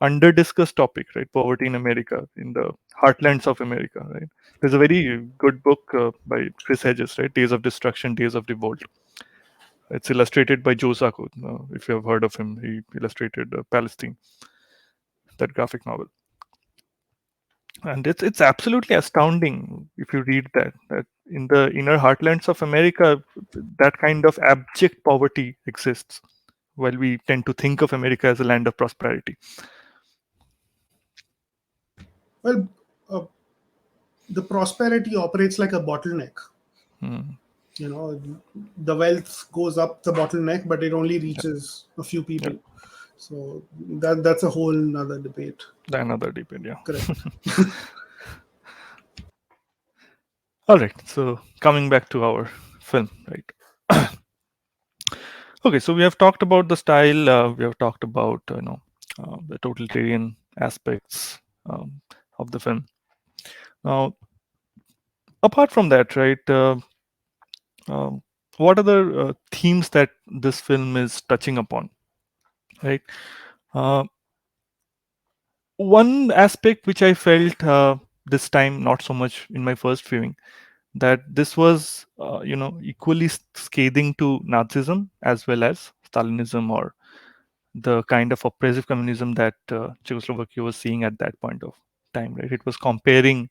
under discussed topic, right? Poverty in America, in the heartlands of America, right? There's a very good book by Chris Hedges, right? Days of Destruction, Days of Revolt. It's illustrated by Joe Sacco. If you have heard of him, he illustrated Palestine, that graphic novel, and it's absolutely astounding if you read that in the inner heartlands of America, that kind of abject poverty exists, while we tend to think of America as a land of prosperity. Well, uh, the prosperity operates like a bottleneck. Hmm. You know, the wealth goes up the bottleneck, but it only Yeah, reaches a few yeah. people. So that's a whole nother debate. Another debate, yeah. Correct. All right. So coming back to our film, right? Okay. So we have talked about the style. We have talked about the totalitarian aspects of the film. Now, apart from that, right? Um, what are the themes that this film is touching upon, right? Uh, One aspect which I felt this time not so much in my first viewing, that this was equally scathing to Nazism as well as Stalinism, or the kind of oppressive communism that Czechoslovakia was seeing at that point of time, right? It was comparing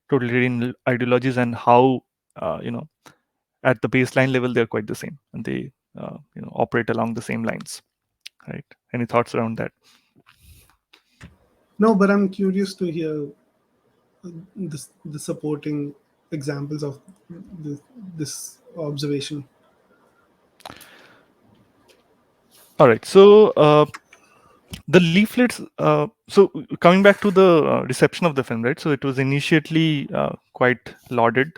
totalitarian ideologies and how at the baseline level they're quite the same, and they operate along the same lines, right? Any thoughts around that? No, but I'm curious to hear the supporting examples of this, this observation. All right, so the leaflets, so coming back to the reception of the film, right? So it was initially quite lauded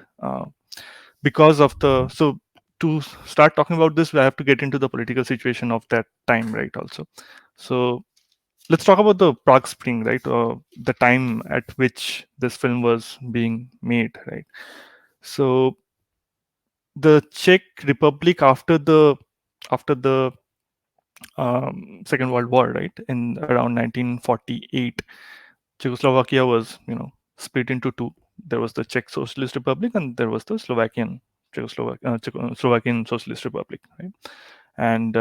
because of the, so to start talking about this, we have to get into the political situation of that time, right? Also, so let's talk about the Prague Spring, right? The time at which this film was being made, right? So the Czech Republic, after the Second World War, right, in around 1948, Czechoslovakia was, split into two. There was the Czech Socialist Republic, and there was the Slovakian Socialist Republic, right? And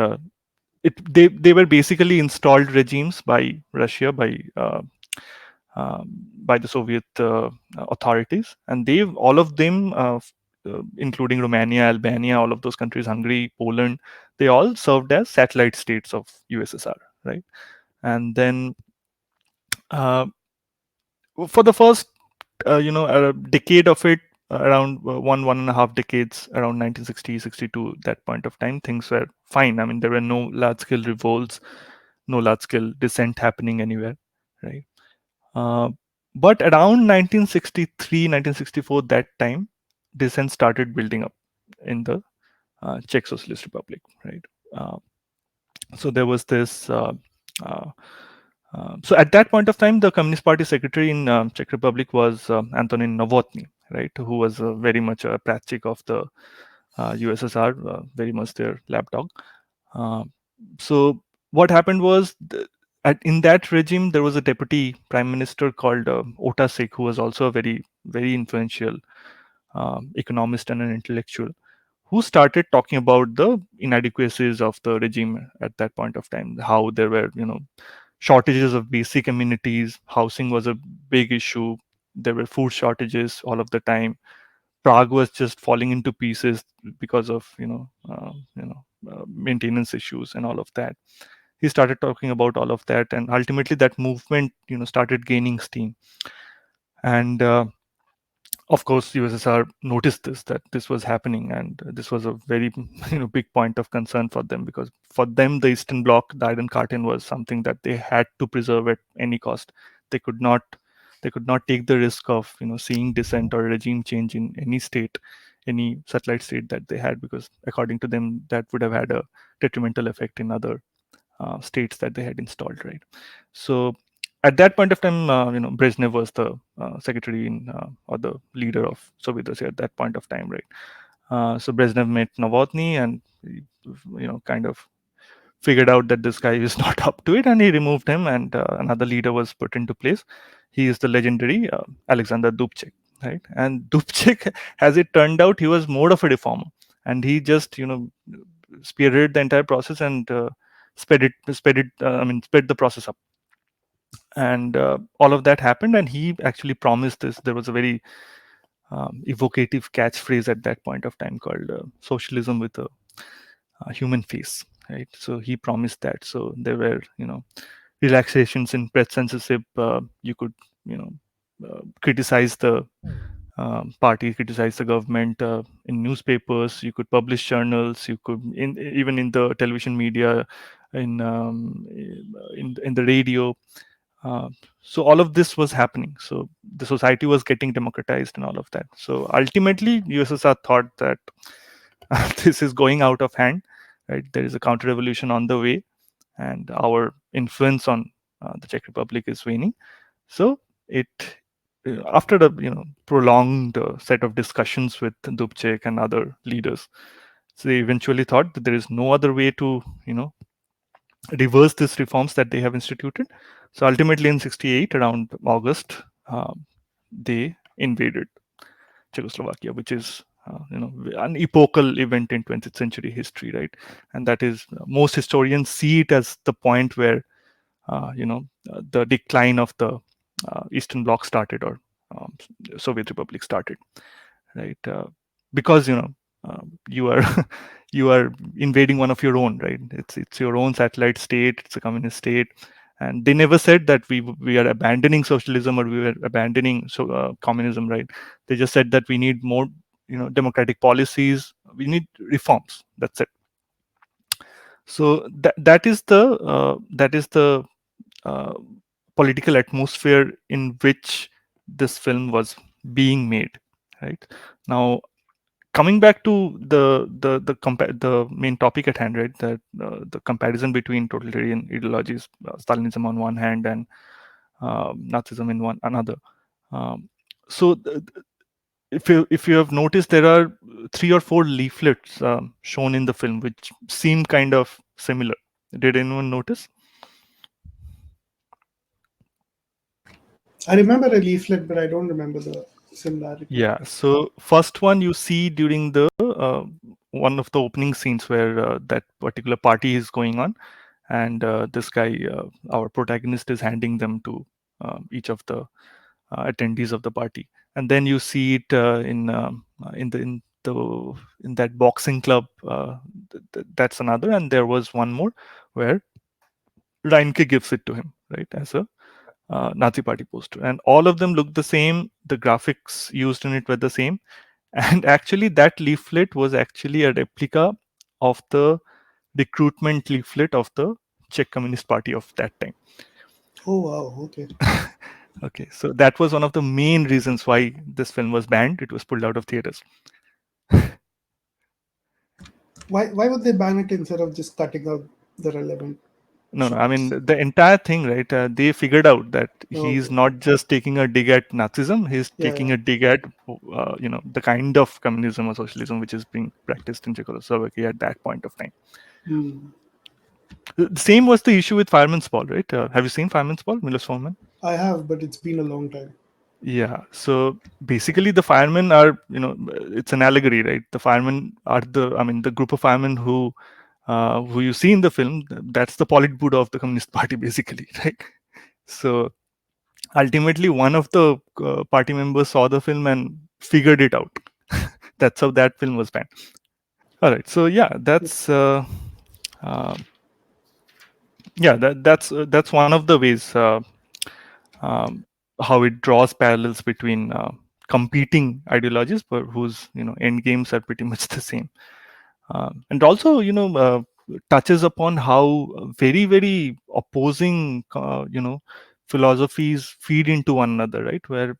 they were basically installed regimes by Russia, by the Soviet authorities, and all of them, including Romania, Albania, all of those countries, Hungary, Poland, they all served as satellite states of USSR, right? And then uh, for the first a decade of it, around one and a half decades, around 1960, 62, that point of time, things were fine. I mean, there were no large scale revolts, no large scale dissent happening anywhere, right? uh, but around 1963, 1964, that time, dissent started building up in the Czech Socialist Republic, right? uh, so there was this uh, so at that point of time, the Communist Party secretary in Czech Republic was Antonin Novotny, right, who was very much a pratchik of the USSR, very much their lapdog. Uh, so what happened was, in that regime, there was a deputy prime minister called Ota Sik, who was also a very, very influential economist and an intellectual, who started talking about the inadequacies of the regime at that point of time, how there were, shortages of basic amenities, housing was a big issue, there were food shortages all of the time. Prague was just falling into pieces because of maintenance issues and all of that. He started talking about all of that, and ultimately that movement started gaining steam. And of course USSR noticed that this was happening, and this was a very big point of concern for them, because for them the Eastern Bloc, the Iron Curtain, was something that they had to preserve at any cost. They could not take the risk of seeing dissent or regime change in any state, any satellite state that they had, because according to them that would have had a detrimental effect in other states that they had installed, right? So at that point of time, Brezhnev was the secretary or the leader of Soviet Russia at that point of time, right? So Brezhnev met Novotny, and kind of figured out that this guy is not up to it, and he removed him, and another leader was put into place. He is the legendary Alexander Dubček, right? And Dubček, as it turned out, he was more of a reformer, and he just spearheaded the entire process and sped the process up. And all of that happened, and he actually promised this. There was a very evocative catchphrase at that point of time called socialism with a human face, right? So he promised that. So there were relaxations in press censorship. You could criticize the party, criticize the government in newspapers. You could publish journals. You could even in the television media, in the radio. uh, so all of this was happening. So the society was getting democratized and all of that. So ultimately USSR thought that this is going out of hand, right? There is a counter revolution on the way, and our influence on the Czech Republic is waning. So it after the prolonged set of discussions with Dubček and other leaders, so they eventually thought that there is no other way to reverse these reforms that they have instituted. So ultimately, in '68, around August, they invaded Czechoslovakia, which is an epochal event in 20th century history, right? And that is most historians see it as the point where the decline of the Eastern Bloc started, or um, Soviet Republic started, right? Because you are you are invading one of your own, right? It's your own satellite state. It's a communist state, and they never said that we are abandoning socialism or we were abandoning communism, right? They just said that we need more democratic policies. We need reforms. That's it. So that is the uh, political atmosphere in which this film was being made, right? Now, coming back to the main topic at hand, right? That the comparison between totalitarian ideologies, Stalinism on one hand and Nazism in one another. Um, so if you have noticed, there are 3 or 4 leaflets shown in the film which seem kind of similar. Did anyone notice? I remember a leaflet, but I don't remember the similarity. Yeah. So first one you see during the one of the opening scenes where that particular party is going on, and this guy, our protagonist, is handing them to each of the attendees of the party, and then you see it in that boxing club. That's another, and there was one more where Reinke gives it to him, right, as a Nazi party poster, and all of them look the same. The graphics used in it were the same, and actually that leaflet was actually a replica of the recruitment leaflet of the Czech Communist Party of that time. Oh wow, okay. Okay, so that was one of the main reasons why this film was banned. It was pulled out of theaters. Why would they ban it instead of just cutting out the relevant No, I mean shots? the entire thing, right? They figured out that Oh, he's okay. not just taking a dig at Nazism; he's Yeah, taking yeah. a dig at the kind of communism or socialism which is being practiced in Czechoslovakia at that point of time. Hmm. The same was the issue with Fireman's Ball, right? Have you seen Fireman's Ball, Milos Forman? I have, but it's been a long time. Yeah. So basically, the firemen are, it's an allegory, right? The firemen are the group of firemen who you see in the film. That's the Politburo of the Communist Party, basically, right? So ultimately, one of the party members saw the film and figured it out. That's how that film was banned. All right. So yeah, uh, that's one of the ways um, how it draws parallels between competing ideologies, but whose end games are pretty much the same. And also touches upon how very opposing philosophies feed into one another, right? Where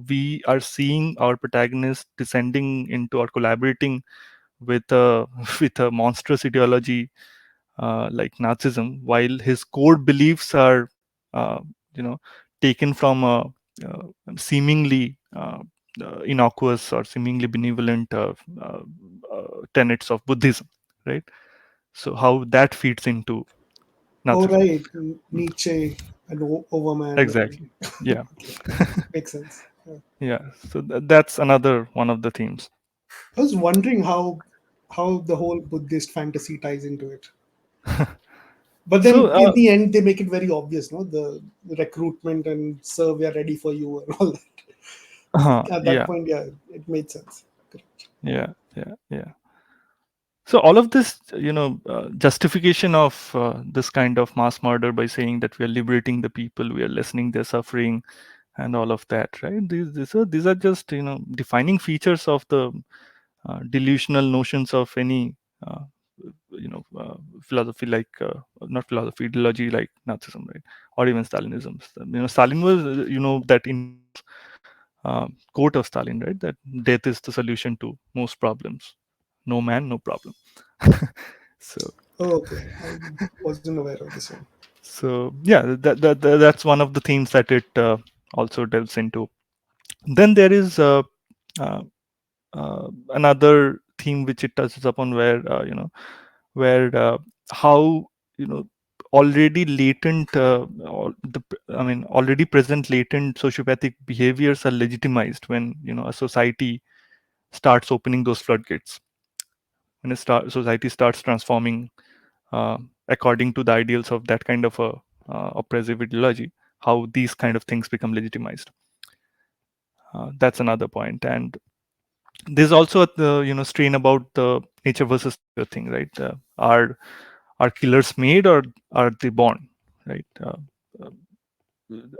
we are seeing our protagonist descending into or collaborating with a with a monstrous ideology like Nazism, while his core beliefs are uh, you know taken from a uh, seemingly innocuous or seemingly benevolent tenets of Buddhism, right? So how that feeds into Oh, Nazism? right. Nietzsche and Overman. And, Exactly. Yeah. okay, makes sense. Yeah. Yeah. So that's another one of the themes. I was wondering how the whole Buddhist fantasy ties into it. But So then in the end, they make it very obvious, no? The recruitment and sir, we are ready for you and all that. At that yeah, point, yeah, it made sense. yeah. So all of this, justification of this kind of mass murder by saying that we are liberating the people, we are lessening their suffering, and all of that, right? These are just defining features of the delusional notions of any uh, philosophy like not philosophy, ideology like Nazism, right? Or even Stalinism. Stalin was that infamous quote of Stalin, right? That death is the solution to most problems. No man, no problem. so Oh, okay. I wasn't aware of this one. yeah, that's one of the themes that it also delves into. Then there is uh, another theme which it touches upon, where where how you know already latent already present latent sociopathic behaviors are legitimized when a society starts opening those floodgates, when society starts transforming uh, according to the ideals of that kind of a oppressive ideology, how these kind of things become legitimized. That's another point. And there's also the strain about the nature versus nurture thing, right? Are killers made or are they born, right? Uh,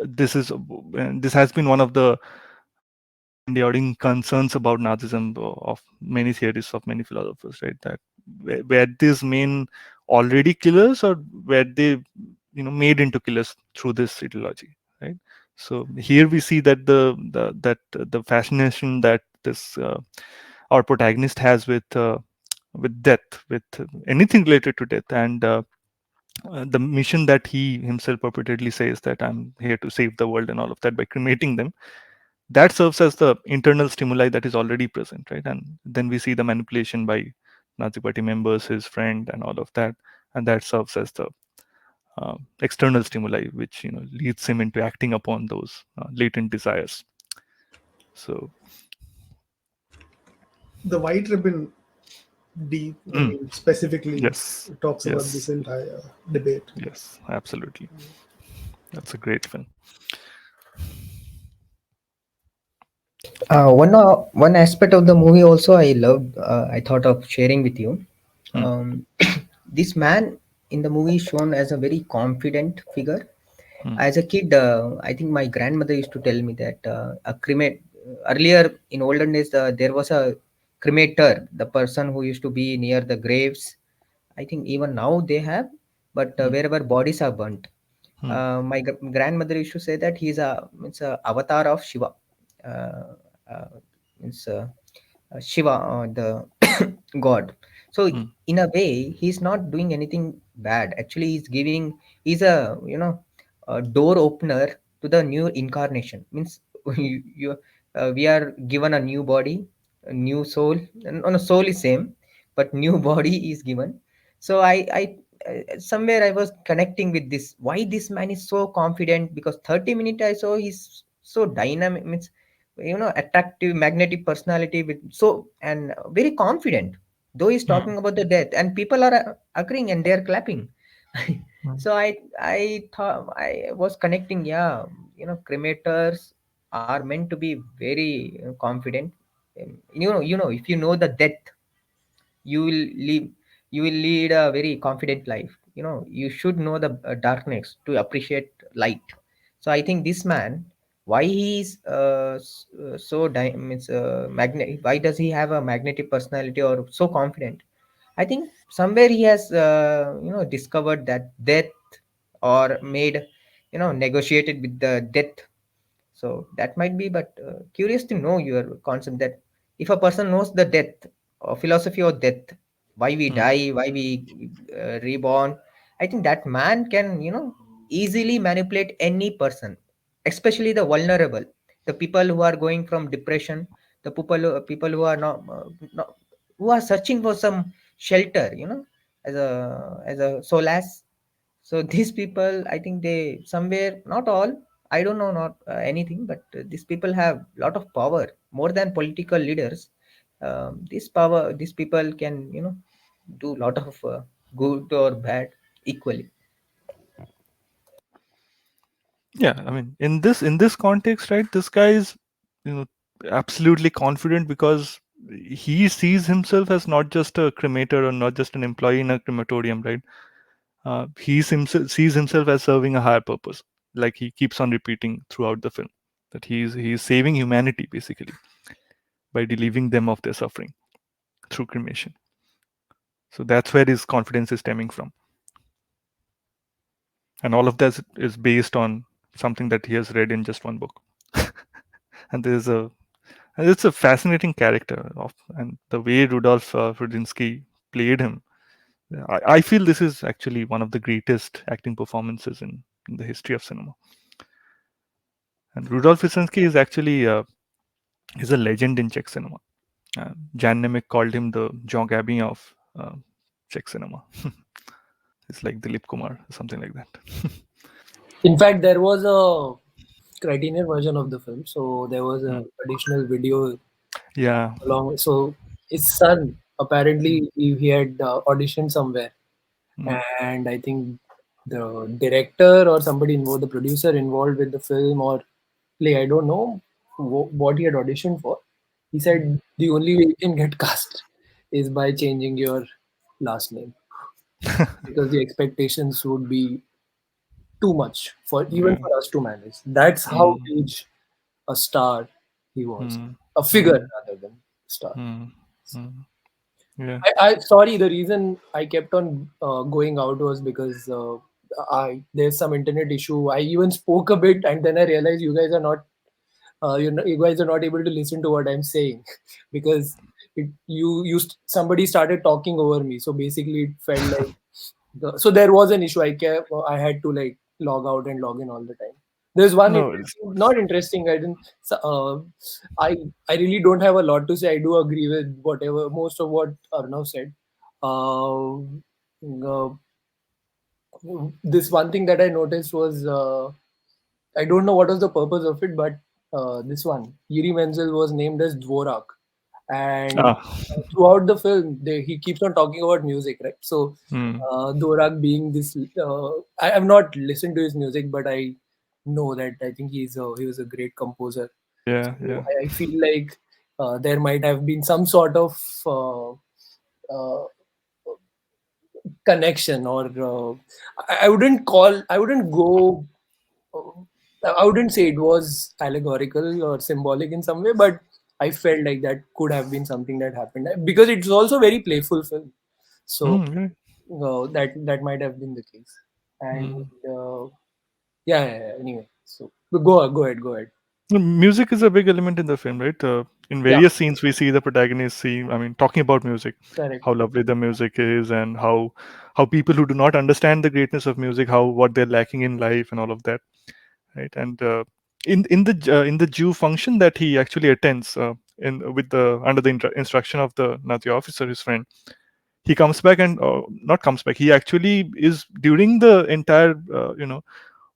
this has been one of the enduring concerns about Nazism of many theorists, of many philosophers, right? That were these men already killers, or were they made into killers through this ideology, right? So here we see that the fascination that this our protagonist has with death, with anything related to death, and the mission that he himself purportedly says that I'm here to save the world and all of that by cremating them, that serves as the internal stimuli that is already present, right? And then we see the manipulation by Nazi party members, his friend, and all of that, and that serves as the external stimuli which leads him into acting upon those latent desires. So The White Ribbon I mm, mean, specifically yes, talks about this yes, entire debate. yes, absolutely. That's a great film. One aspect of the movie also I loved. I thought of sharing with you. Mm, This man in the movie is shown as a very confident figure. mm, As a kid, I think my grandmother used to tell me that a cremate earlier in olden days there was a cremator, the person who used to be near the graves. I think even now they have, but mm, wherever bodies are burnt, mm, my grandmother used to say that he's a avatar of Shiva. Uh, uh, means Shiva, the god. So mm, in a way, he's not doing anything bad. Actually, he's a a door opener to the new incarnation. Means we are given a new body, a new soul. No, no, soul is same, but new body is given. So somewhere I was connecting with this. Why this man is so confident? Because 30 minutes I saw he's so dynamic, means, attractive, magnetic personality with so, and very confident. Though he's Mm, talking about the death, and people are agreeing and they're clapping. mm, So I thought I was connecting. Yeah, cremators are meant to be very confident. If you know the death, you will live, you will lead a very confident life. You should know the darkness to appreciate light. So I think this man, why he's means, why does he have a magnetic personality or so confident? I think somewhere he has discovered that death, or made, negotiated with the death. So that might be, but curious to know your concept that if a person knows the death, or philosophy of death, why we mm. die, why we reborn, I think that man can, easily manipulate any person, especially the vulnerable, the people who are going from depression, the people who are not, who are searching for some shelter, as a solace. So these people, I think they somewhere, not all, I don't know, not anything, but these people have lot of power more than political leaders. This power, these people can, do lot of good or bad equally. Yeah, I mean, in this context, right? This guy is, you know, absolutely confident because he sees himself as not just a cremator or not just an employee in a crematorium, right? Sees himself as serving a higher purpose, like he keeps on repeating throughout the film, that he's saving humanity basically by relieving them of their suffering through cremation. So that's where his confidence is stemming from, and all of that is based on something that he has read in just one book. And it's a fascinating character and the way Rudolf Rudinsky played him. I feel this is actually one of the greatest acting performances in the history of cinema. And Rudolf Rudinsky is actually is a legend in Czech cinema. Jan Nemec called him the John Gabby of Czech cinema. It's like Dilip Kumar or something like that. In fact, there was a Criterion version of the film, so there was a Mm. additional video Yeah. along. So his son apparently he had auditioned somewhere, Mm. and I think the director or somebody involved, the producer involved with the film or play, I don't know what he had auditioned for. He said the only way you can get cast is by changing your last name, because the expectations would be too much for even Yeah. for us to manage. That's how Mm. huge a star he was, Mm. a figure Mm. rather than star. Mm. Mm. Yeah. I sorry, the reason I kept on going out was because I there's some internet issue. I even spoke a bit, and then I realized you guys are not you guys are not able to listen to what I'm saying because somebody started talking over me. So basically, it felt like so there was an issue. I had to like log out and log in all the time. There's one No. interesting, not interesting. I didn't. I I really don't have a lot to say. I do agree with whatever most of what Arnav said. Uh, uh, this one thing that I noticed was I don't know what was the purpose of it, but this one Yuri Menzel was named as Dvorak, and Ah. throughout the film, he keeps on talking about music, right? So Mm. Dvorak being this, I have not listened to his music, but I know that I think he was a great composer. Yeah. So Yeah. I feel like there might have been some sort of uh, connection, or I wouldn't go I wouldn't say it was allegorical or symbolic in some way, but I felt like that could have been something that happened because it's also very playful film. So Mm. Right. that might have been the case. And Mm. anyway, so go ahead. Music is a big element in the film, right? In Yeah, various scenes, we see the protagonist talking about music, correct. how lovely the music is, and how people who do not understand the greatness of music, how what they're lacking in life, and all of that, right? And in the Jew function that he actually attends, in with the under the instruction of the Nazi officer, his friend, he comes back and not comes back. He actually is during the entire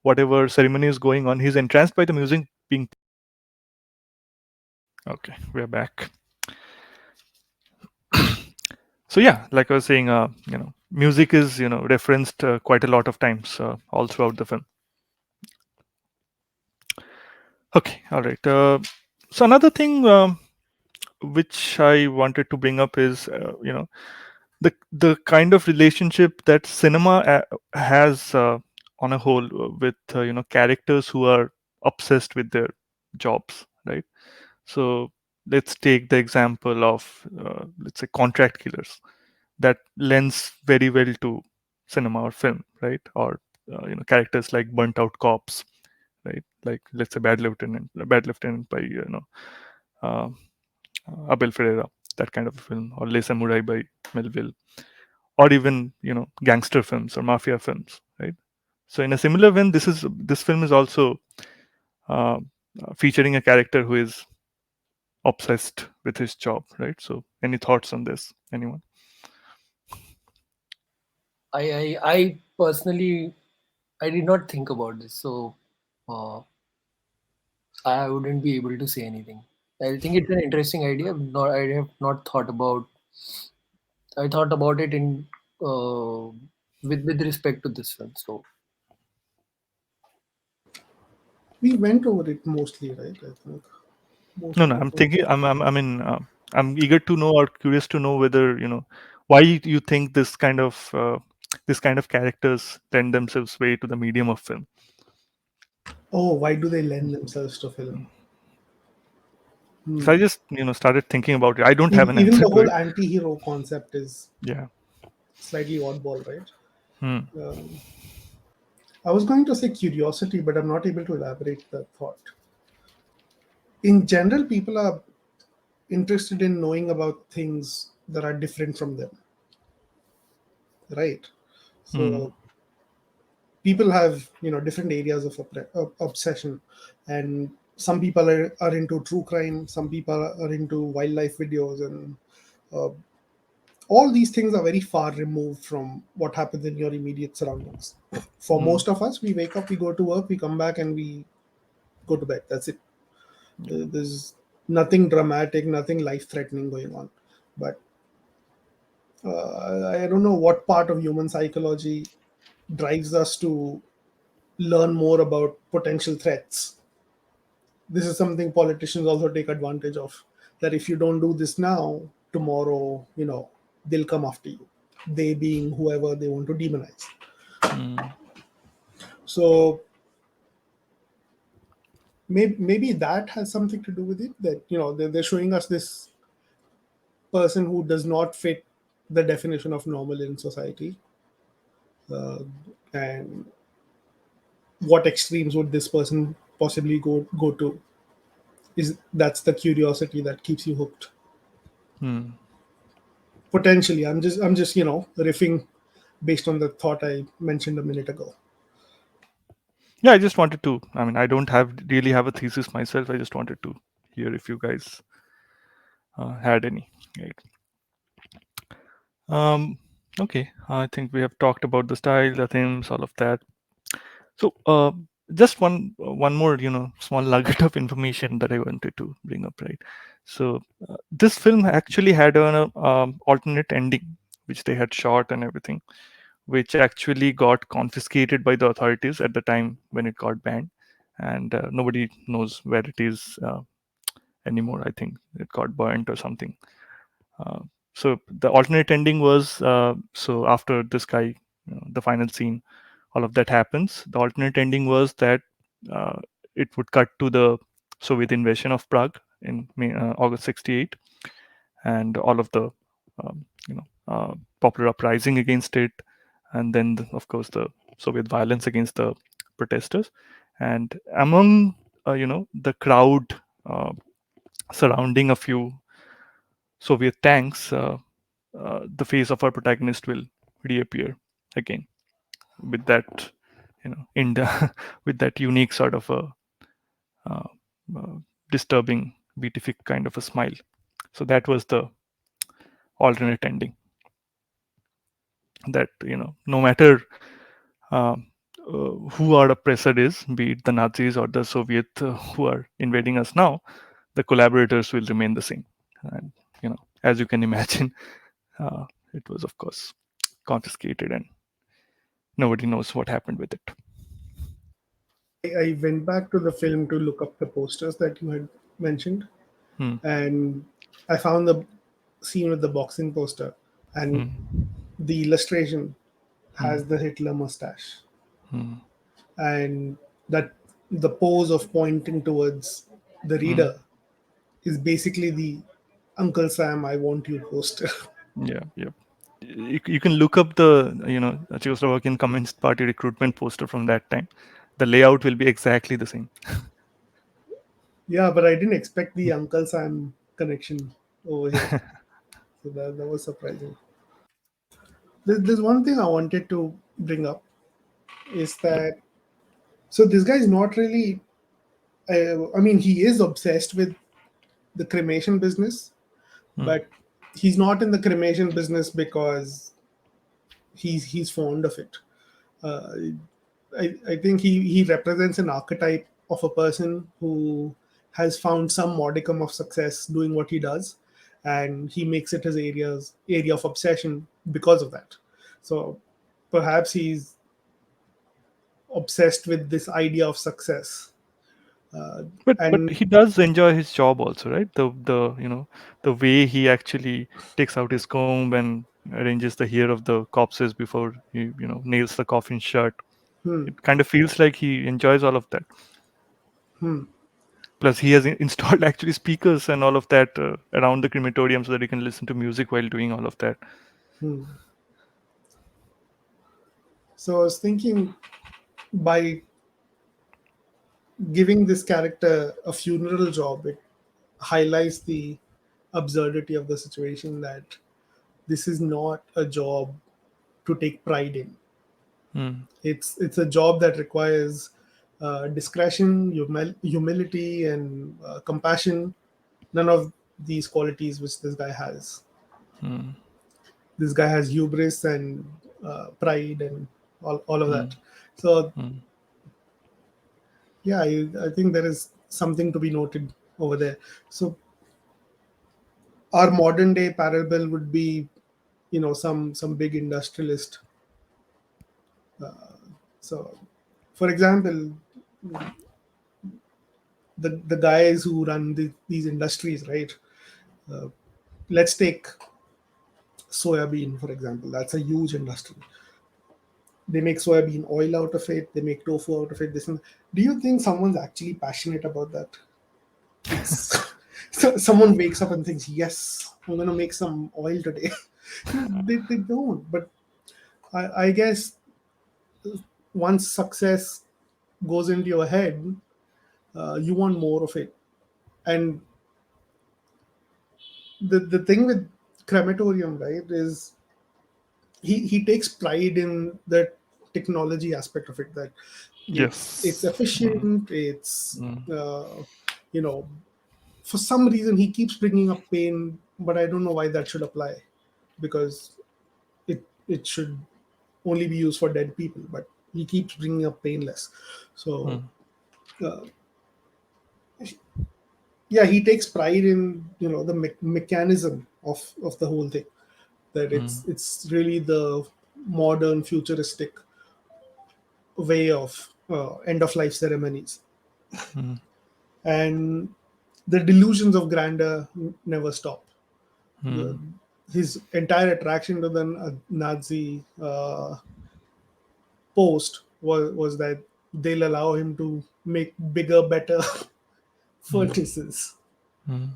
whatever ceremony is going on. He's entranced by the music being Okay, we're back. So yeah, like I was saying, music is referenced quite a lot of times all throughout the film. Okay, all right. So another thing which I wanted to bring up is the kind of relationship that cinema has on a whole with characters who are obsessed with their jobs, right? So let's take the example of let's say contract killers. That lends very well to cinema or film, right? Or characters like burnt out cops, right? Like let's say Bad Lieutenant by uh, Abel Ferreira, that kind of a film, or Les Samurai by Melville, or even gangster films or mafia films, right? So in a similar vein, this film is also uh, featuring a character who is obsessed with his job, right? So any thoughts on this, anyone? I personally I did not think about this, so uh, I wouldn't be able to say anything. I think it's an interesting idea. Not I have not thought about. I thought about it in with respect to this film. So We went over it mostly, right? I think most No, of no, the I'm things. thinking. I mean, I'm eager to know or curious to know whether why you think this kind of characters lend themselves way to the medium of film. Oh, why do they lend themselves to film? So I Hmm. just started thinking about it. I don't have an Even answer the to whole it. anti-hero concept is Yeah. slightly oddball, right? Hmm. Um, I was going to say curiosity, but I'm not able to elaborate the thought. In general, people are interested in knowing about things that are different from them, right? Hmm. So people have different areas of obsession, and some people are into true crime, some people are into wildlife videos, and uh, all these things are very far removed from what happens in your immediate surroundings. For Hmm. most of us, we wake up, we go to work, we come back, and we go to bed. That's it. There's nothing dramatic, nothing life threatening going on. But I don't know what part of human psychology drives us to learn more about potential threats. This is something politicians also take advantage of. That if you don't do this now, tomorrow, they'll come after you. They being whoever they want to demonize. Hmm. So maybe that has something to do with it. That they're showing us this person who does not fit the definition of normal in society, uh, and what extremes would this person possibly go to? Is that's the curiosity that keeps you hooked? Hmm. Potentially, I'm just riffing based on the thought I mentioned a minute ago. Yeah, I just wanted to. I mean, I don't have a thesis myself. I just wanted to hear if you guys had any. Right. Um. Okay. I think we have talked about the style, the themes, all of that. So, just one more, small nugget of information that I wanted to bring up, right? So, this film actually had an alternate ending, which they had shot and everything, which actually got confiscated by the authorities at the time when it got banned, and nobody knows where it is anymore. I think it got burnt or something. Uh, so the alternate ending was so after this guy, the final scene, all of that happens. The alternate ending was that uh, it would cut to the Soviet invasion of Prague in August '68, and all of the popular uprising against it, and then of course the Soviet violence against the protesters, and among the crowd surrounding a few Soviet tanks, the face of our protagonist will reappear again with that, in the with that unique sort of a uh, uh, disturbing, beatific kind of a smile. So that was the alternate ending. That no matter uh, who our oppressor is, be it the Nazis or the Soviet who are invading us now, the collaborators will remain the same. And as you can imagine, uh, it was of course confiscated, and nobody knows what happened with it. I went back to the film to look up the posters that you had mentioned, Hmm. and I found the scene with the boxing poster, and Hmm. the illustration Hmm. has the Hitler mustache, Hmm. and that the pose of pointing towards the Hmm. reader is basically the Uncle Sam I want you poster. Yeah, yeah. You can look up the Czechoslovakian Communist Party recruitment poster from that time. The layout will be exactly the same. Yeah, but I didn't expect the Uncle Sam connection over here. So that was surprising. There's one thing I wanted to bring up is Yep. that so this guy is not really. I mean, he is obsessed with the cremation business, Hmm. but he's not in the cremation business because he's fond of it. Uh, I think he represents an archetype of a person who has found some modicum of success doing what he does, and he makes it his area of obsession because of that. So perhaps he's obsessed with this idea of success, uh, But and he does enjoy his job also, right? The way he actually takes out his comb and arranges the hair of the corpses before he nails the coffin shut. hmm, It kind of feels like he enjoys all of that. hmm, Plus, he has installed actually speakers and all of that around the crematorium so that he can listen to music while doing all of that. hmm. So I was thinking by giving this character a funeral job, it highlights the absurdity of the situation that this is not a job to take pride in. Hmm. It's a job that requires discretion, humility, and compassion. None of these qualities which this guy has. Hmm. This guy has hubris and pride and all of Hmm. that. So Hmm. yeah, I think there is something to be noted over there. So our modern day parable would be, some big industrialist. So, for example, the guys who run these industries, right? Uh, let's take soya bean for example. That's a huge industry. They make soybean oil out of it. They make tofu out of it. This and do you think someone's actually passionate about that? It's so someone wakes up and thinks, "Yes, I'm gonna make some oil today." They don't. But I guess once success goes into your head, you want more of it. And the thing with crematorium, right, is he takes pride in the technology aspect of it, that it's Yes. Hmm. efficient, it's Hmm. you know for some reason he keeps bringing up pain, but I don't know why that should apply, because it should only be used for dead people, but he keeps bringing up painless. So Hmm. uh, yeah, he takes pride in the mechanism of the whole thing, that Hmm. it's really the modern futuristic way of end of life ceremonies, Hmm. and the delusions of grandeur never stop. Hmm. The, his entire attraction to the Nazi post was that they'll allow him to make bigger, better Hmm. furnaces. Hmm.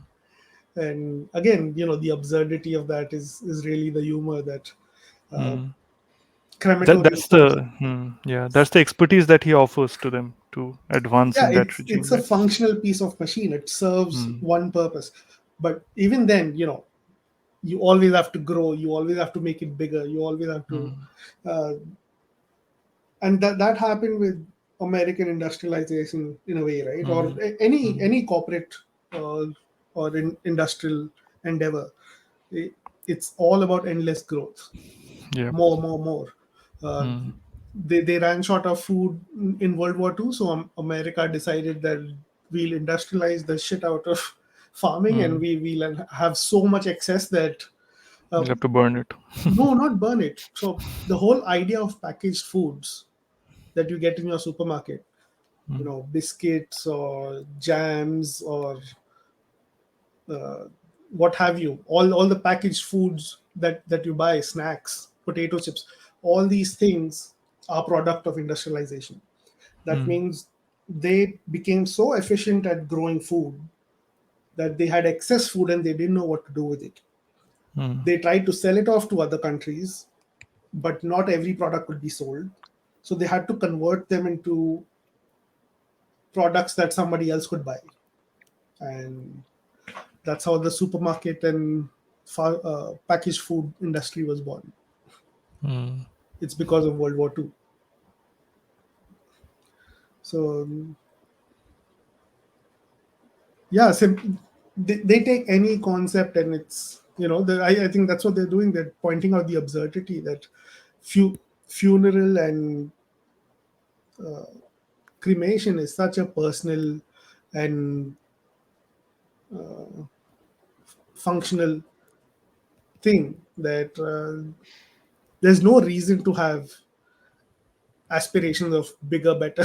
And again, the absurdity of that is really the humor that uh, Hmm. That crematorium that's serves. the yeah, that's the expertise that he offers to them to advance Yeah, in that it's regime, a right? functional piece of machine. It serves Hmm. one purpose. But even then, you always have to grow. You always have to make it bigger. You always have to, Hmm. uh, and that happened with American industrialization in a way, right? Or Hmm. Hmm. any corporate uh, or industrial endeavor. It, it's all about endless growth. Yep. More, more, more. Uh, Hmm. they ran short of food in World War II, so America decided that we'll industrialize the shit out of farming, and Mm. we'll have so much excess that You'll uh, have to burn it. no, not burn it. So the whole idea of packaged foods that you get in your supermarket, Mm. biscuits or jams or uh, what have you, all the packaged foods that you buy, snacks, potato chips, all these things are product of industrialization. That Mm. means they became so efficient at growing food that they had excess food and they didn't know what to do with it. Mm. They tried to sell it off to other countries, but not every product could be sold. So they had to convert them into products that somebody else could buy. And that's how the supermarket and packaged food industry was born. Mm. It's because of World War II. So yeah, they take any concept and it's I think that's what they're doing. They're pointing out the absurdity that funeral and cremation is such a personal and functional thing that there's no reason to have aspirations of bigger, better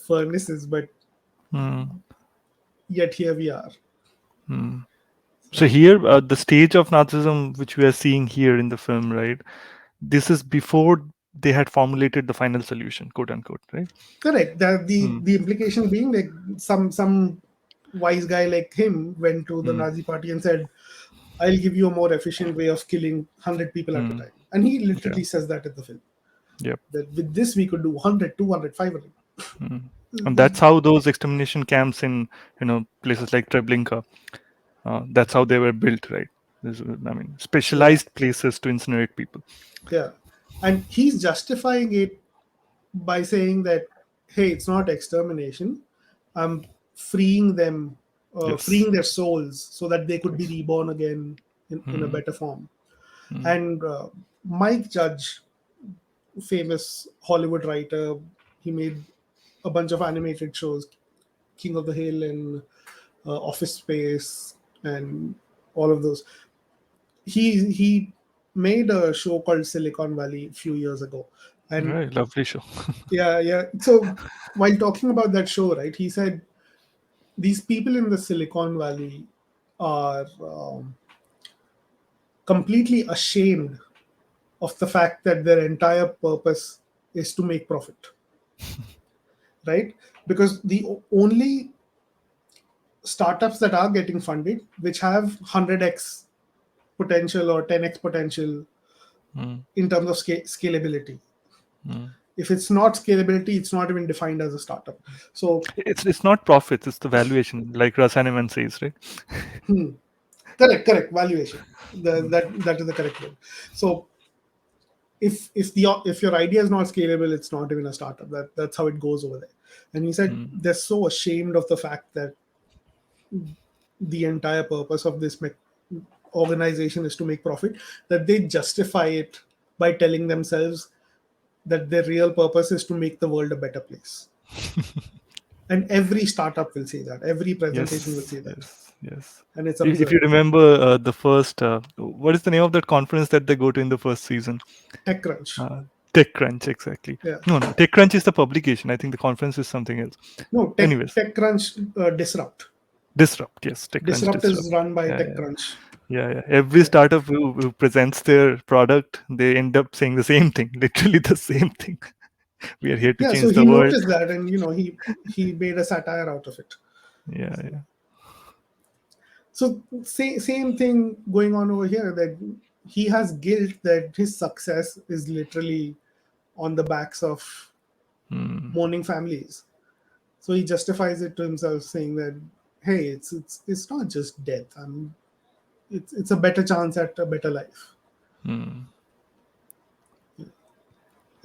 furnaces, but Mm. yet here we are. Mm. So here, the stage of Nazism, which we are seeing here in the film, right? This is before they had formulated the final solution, quote unquote, right? Correct. Mm. The implication being like some wise guy like him went to the Mm. Nazi party and said, "I'll give you a more efficient way of killing 100 people at a Mm. time," and he Yeah. literally says that in the film. Yep. That with this we could do 100, 200, 500. Mm. And that's how those extermination camps in places like Treblinka, that's how they were built, right? I mean, Yeah, specialized places to incinerate people. yeah, and he's justifying it by saying that, hey, it's not extermination. I'm freeing them, Yes. freeing their souls so that they could be Yes. reborn again in a Mm. better form. Mm. And Mike Judge, famous Hollywood writer, he made a bunch of animated shows, King of the Hill and Office Space, and all of those. He made a show called Silicon Valley a few years ago, and Right. Lovely show. yeah, yeah. So while talking about that show, right, he said these people in the Silicon Valley are completely ashamed of the fact that their entire purpose is to make profit, right? Because the only startups that are getting funded, which have 100x potential or 10x potential Mm. in terms of scalability. Mm. If it's not scalability, it's not even defined as a startup. So, It's not profits, it's the valuation, like Rasaneman says, right? correct, valuation. Mm. That is the correct word. So, if your idea is not scalable, it's not even a startup. That's how it goes over there. And he said Mm. they're so ashamed of the fact that the entire purpose of this organization is to make profit that they justify it by telling themselves that their real purpose is to make the world a better place. And every startup will say that, every presentation will Yes, say that, yes, yes. and it's If you absurd. remember the first, what is the name of that conference that they go to in the first season? TechCrunch. Uh, TechCrunch, exactly. Yeah. No, TechCrunch is the publication. I think the conference is something else. No, Anyways, TechCrunch Disrupt. Disrupt, yes, TechCrunch Disrupt Disrupt. is run by Yeah, yeah, TechCrunch. yeah, yeah. Every Yeah. startup who presents their product, they end up saying the same thing, literally the same thing. We are here to Yeah, so change the he world. noticed that, and he made a satire out of it. Yeah, So, yeah. same thing going on over here, that he has guilt that his success is literally on the backs of Mm. mourning families. So he justifies it to himself, saying that, hey, it's not just death. It's a better chance at a better life. Mm.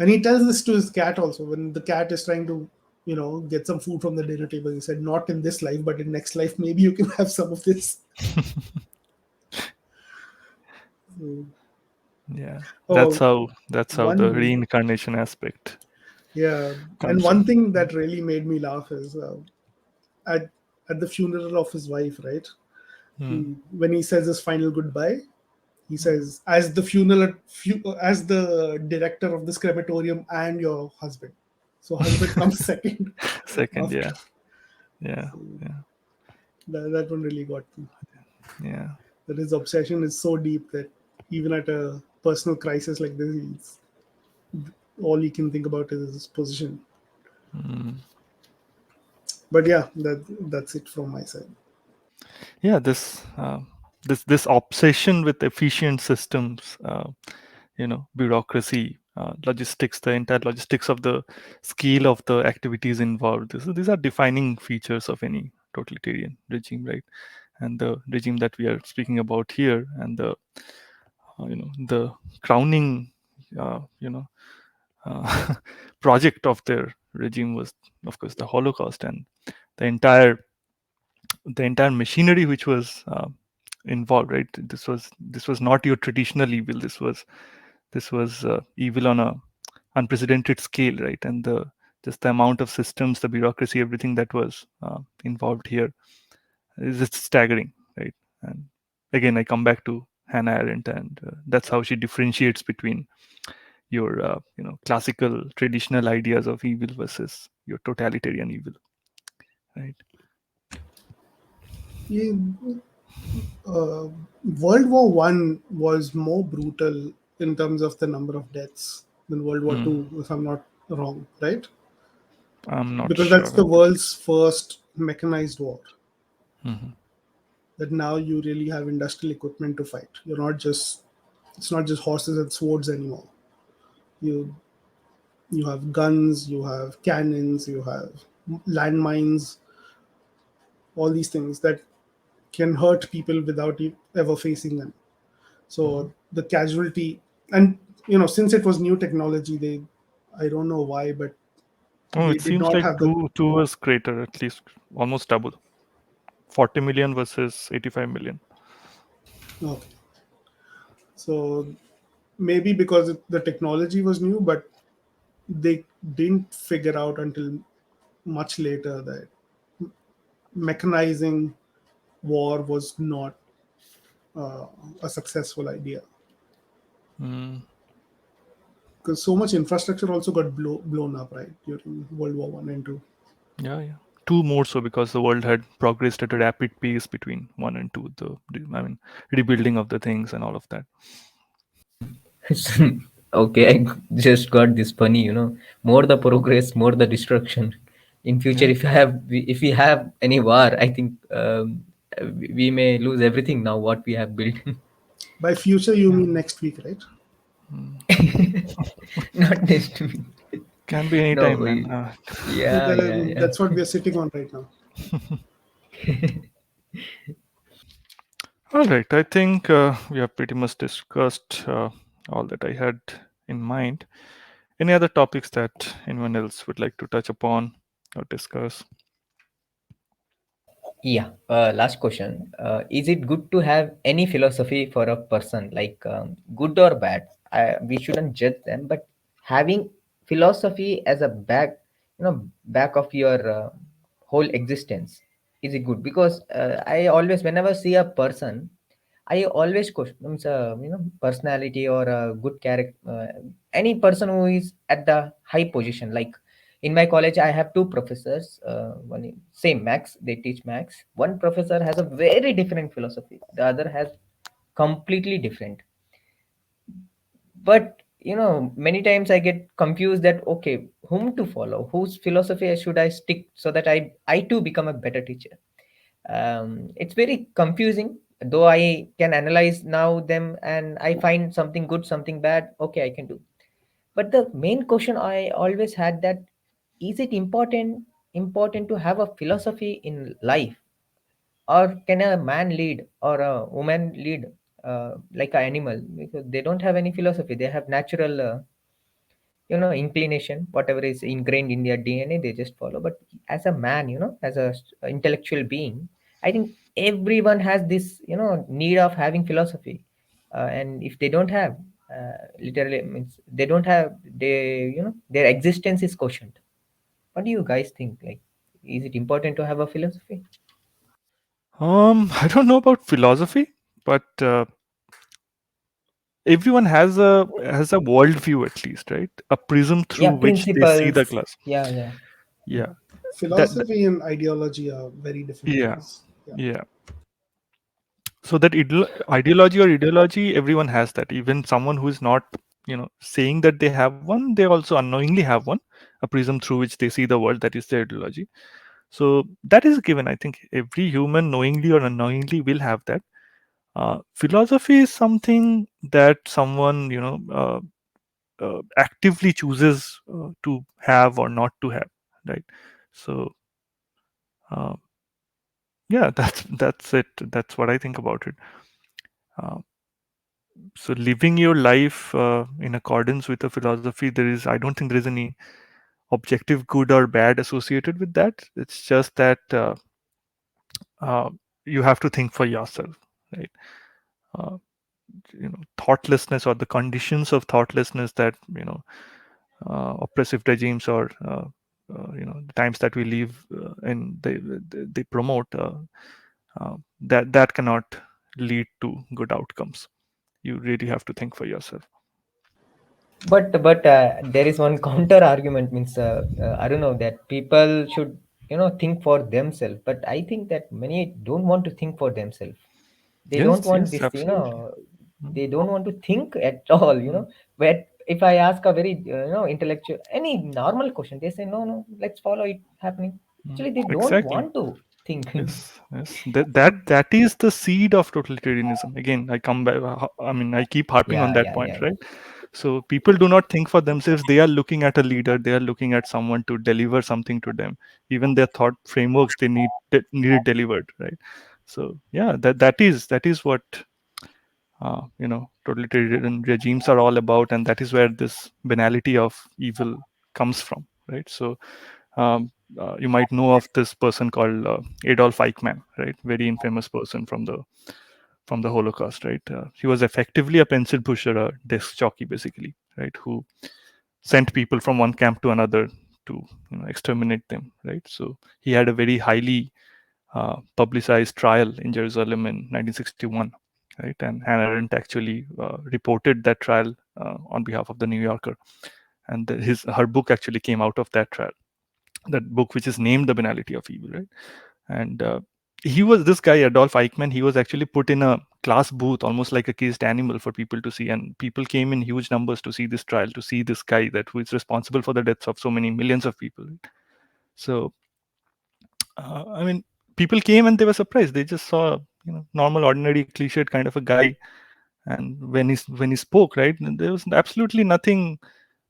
And he tells this to his cat also when the cat is trying to, get some food from the dinner table. He said, not in this life, but in next life, maybe you can have some of this. Mm. Yeah, Oh, that's how the one, reincarnation aspect yeah. And comes one in. thing that really made me laugh is at at the funeral of his wife, right? Hmm. When he says his final goodbye, he says, "As the as the director of this crematorium and your husband." So husband comes second Second, after. yeah, yeah, So yeah, that one really got me. yeah. That his obsession is so deep that even at a personal crisis like this, all he can think about is his position. Mm. But yeah, that's it from my side. Yeah, this obsession with efficient systems, bureaucracy, logistics, the entire logistics of the scale of the activities involved. These are defining features of any totalitarian regime, right? And the regime that we are speaking about here, and the crowning, uh, you know, uh, project of their regime was, of course, the Holocaust, and the entire the entire machinery which was involved, right? This was not your traditional evil. This was evil on a unprecedented scale, right? And the just the amount of systems, the bureaucracy, everything that was involved here is just staggering, right? And again, I come back to Hannah Arendt, and that's how she differentiates between your classical traditional ideas of evil versus your totalitarian evil, right? Yeah, uh, World War One was more brutal in terms of the number of deaths than World War Hmm. Two, if I'm not wrong, right? I'm not Because sure that's the about that. world's first mechanized war. Mhm. That now you really have industrial equipment to fight. It's not just horses and swords anymore. You you have guns, you have cannons, you have landmines, all these things that can hurt people without ever facing them. Mhm. So the casualty, and since it was new technology, I don't know why, but Oh, they it did seems not like have the. two was greater, at least almost double. 40 million versus 85 million. Okay, so maybe because the technology was new, but they didn't figure out until much later that mechanizing war was not uh, a successful idea, Mm. because so much infrastructure also got blown up, right, during World War One and Two. Yeah, yeah. Two more so because the world had progressed at a rapid pace between one and two. I mean, rebuilding of the things and all of that. Okay, I just got this funny, more the progress, more the destruction. In future, Yeah. if we have any war, I think we may lose everything now what we have built. By future, you Yeah. mean next week, right? Mm. Not next week. Can be No, anytime, man. yeah, yeah, yeah. That's what we are sitting on right now. All right. I think we have pretty much discussed all that I had in mind. Any other topics that anyone else would like to touch upon or discuss? Yeah. Last question. Is it good to have any philosophy for a person, like good or bad? We shouldn't judge them, but having philosophy as a back of your whole existence, is it good? Because I always, whenever see a person, I always question personality or a good character. Any person who is at the high position, like in my college, I have two professors. Same Max, they teach Max. One professor has a very different philosophy. The other has completely different. But many times I get confused that okay, whom to follow, whose philosophy should I stick so that I too become a better teacher. It's very confusing, though I can analyze now them and I find something good, something bad, okay, I can do. But the main question I always had, that is it important to have a philosophy in life, or can a man lead or a woman lead like an animal, because they don't have any philosophy, they have natural inclination, whatever is ingrained in their DNA, they just follow. But as a man, as a intellectual being, I think everyone has this need of having philosophy. And if they don't have, literally means they don't have, they their existence is questioned. What do you guys think, like, is it important to have a philosophy? I don't know about philosophy, but everyone has a worldview at least, right? A prism through Yeah, which they see the principles. glass. Yeah, yeah. Yeah, that Philosophy and ideology are very different yeah, things. Yeah. yeah. So that ideology or ideology, everyone has that. Even someone who is not, saying that they have one, they also unknowingly have one. A prism through which they see the world. That is their ideology. So that is given. I think every human, knowingly or unknowingly, will have that. Philosophy is something that someone, actively chooses to have or not to have, right? So uh, yeah, that's it. That's what I think about it. Uh, so living your life in accordance with the philosophy, I don't think there is any objective good or bad associated with that. It's just that uh, you have to think for yourself, right? uh, Thoughtlessness or the conditions of thoughtlessness that oppressive regimes or the times that we live in, they promote, that cannot lead to good outcomes. You really have to think for yourself. But there is one counter argument, means I don't know, that people should think for themselves, but I think that many don't want to think for themselves. They don't Yes, want yes, this, absolutely. Mm, they don't want to think at all, mm, but if I ask a very intellectual, any normal question, they say no, no, let's follow it happening. Actually, they don't exactly. want to think. Yes, yes. That is the seed of totalitarianism. Again, I come back. I mean, I keep harping on Yeah, that yeah, yeah, point, yeah. right? So people do not think for themselves. They are looking at a leader. They are looking at someone to deliver something to them. Even their thought frameworks, they need it delivered, right? So yeah, that is what totalitarian regimes are all about, and that is where this banality of evil comes from, right? So you might know of this person called Adolf Eichmann, right? Very infamous person from the Holocaust, right? He was effectively a pencil pusher, a desk jockey, basically, right? Who sent people from one camp to another to exterminate them, right? So he had a very highly publicized trial in Jerusalem in 1961, right? And Hannah Arendt actually reported that trial on behalf of the New Yorker, and her book actually came out of that trial. That book, which is named "The Banality of Evil," right? And he was this guy Adolf Eichmann. He was actually put in a glass booth, almost like a caged animal, for people to see, and people came in huge numbers to see this trial, to see this guy that who is responsible for the deaths of so many millions of people. Right? So I mean, people came and they were surprised. They just saw normal, ordinary, cliched kind of a guy, and when he spoke, right, there was absolutely nothing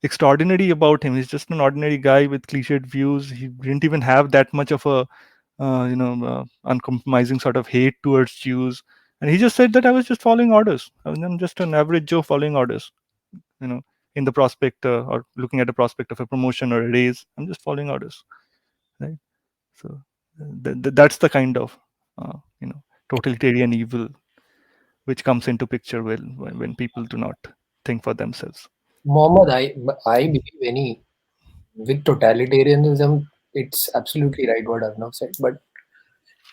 extraordinary about him. He's just an ordinary guy with cliched views. He didn't even have that much of a uncompromising sort of hate towards Jews. And he just said that I was just following orders. I'm just an average Joe following orders. You know, in the prospect or looking at the prospect of a promotion or a raise, I'm just following orders, right? So that's the kind of totalitarian evil which comes into picture when people do not think for themselves. Mohammed, I believe any with totalitarianism, it's absolutely right what Arnav said. But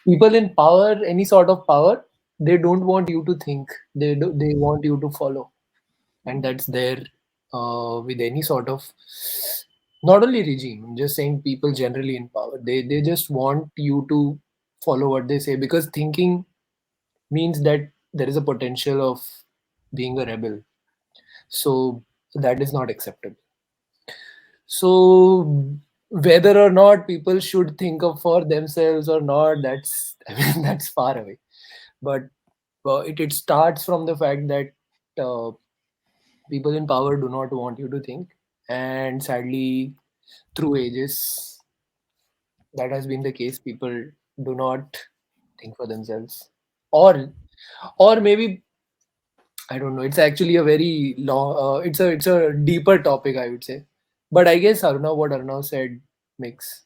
people in power, any sort of power, they don't want you to think. They want you to follow, and that's there with any sort of, not only regime. I'm just saying people generally in power. They just want you to follow what they say, because thinking means that there is a potential of being a rebel. So that is not acceptable. So whether or not people should think of for themselves or not, that's I mean that's far away. But it starts from the fact that uh, people in power do not want you to think, and sadly, through ages, that has been the case. People do not think for themselves, or maybe I don't know. It's actually a very long. It's a deeper topic, I would say. But I guess Aruna, what Aruna said makes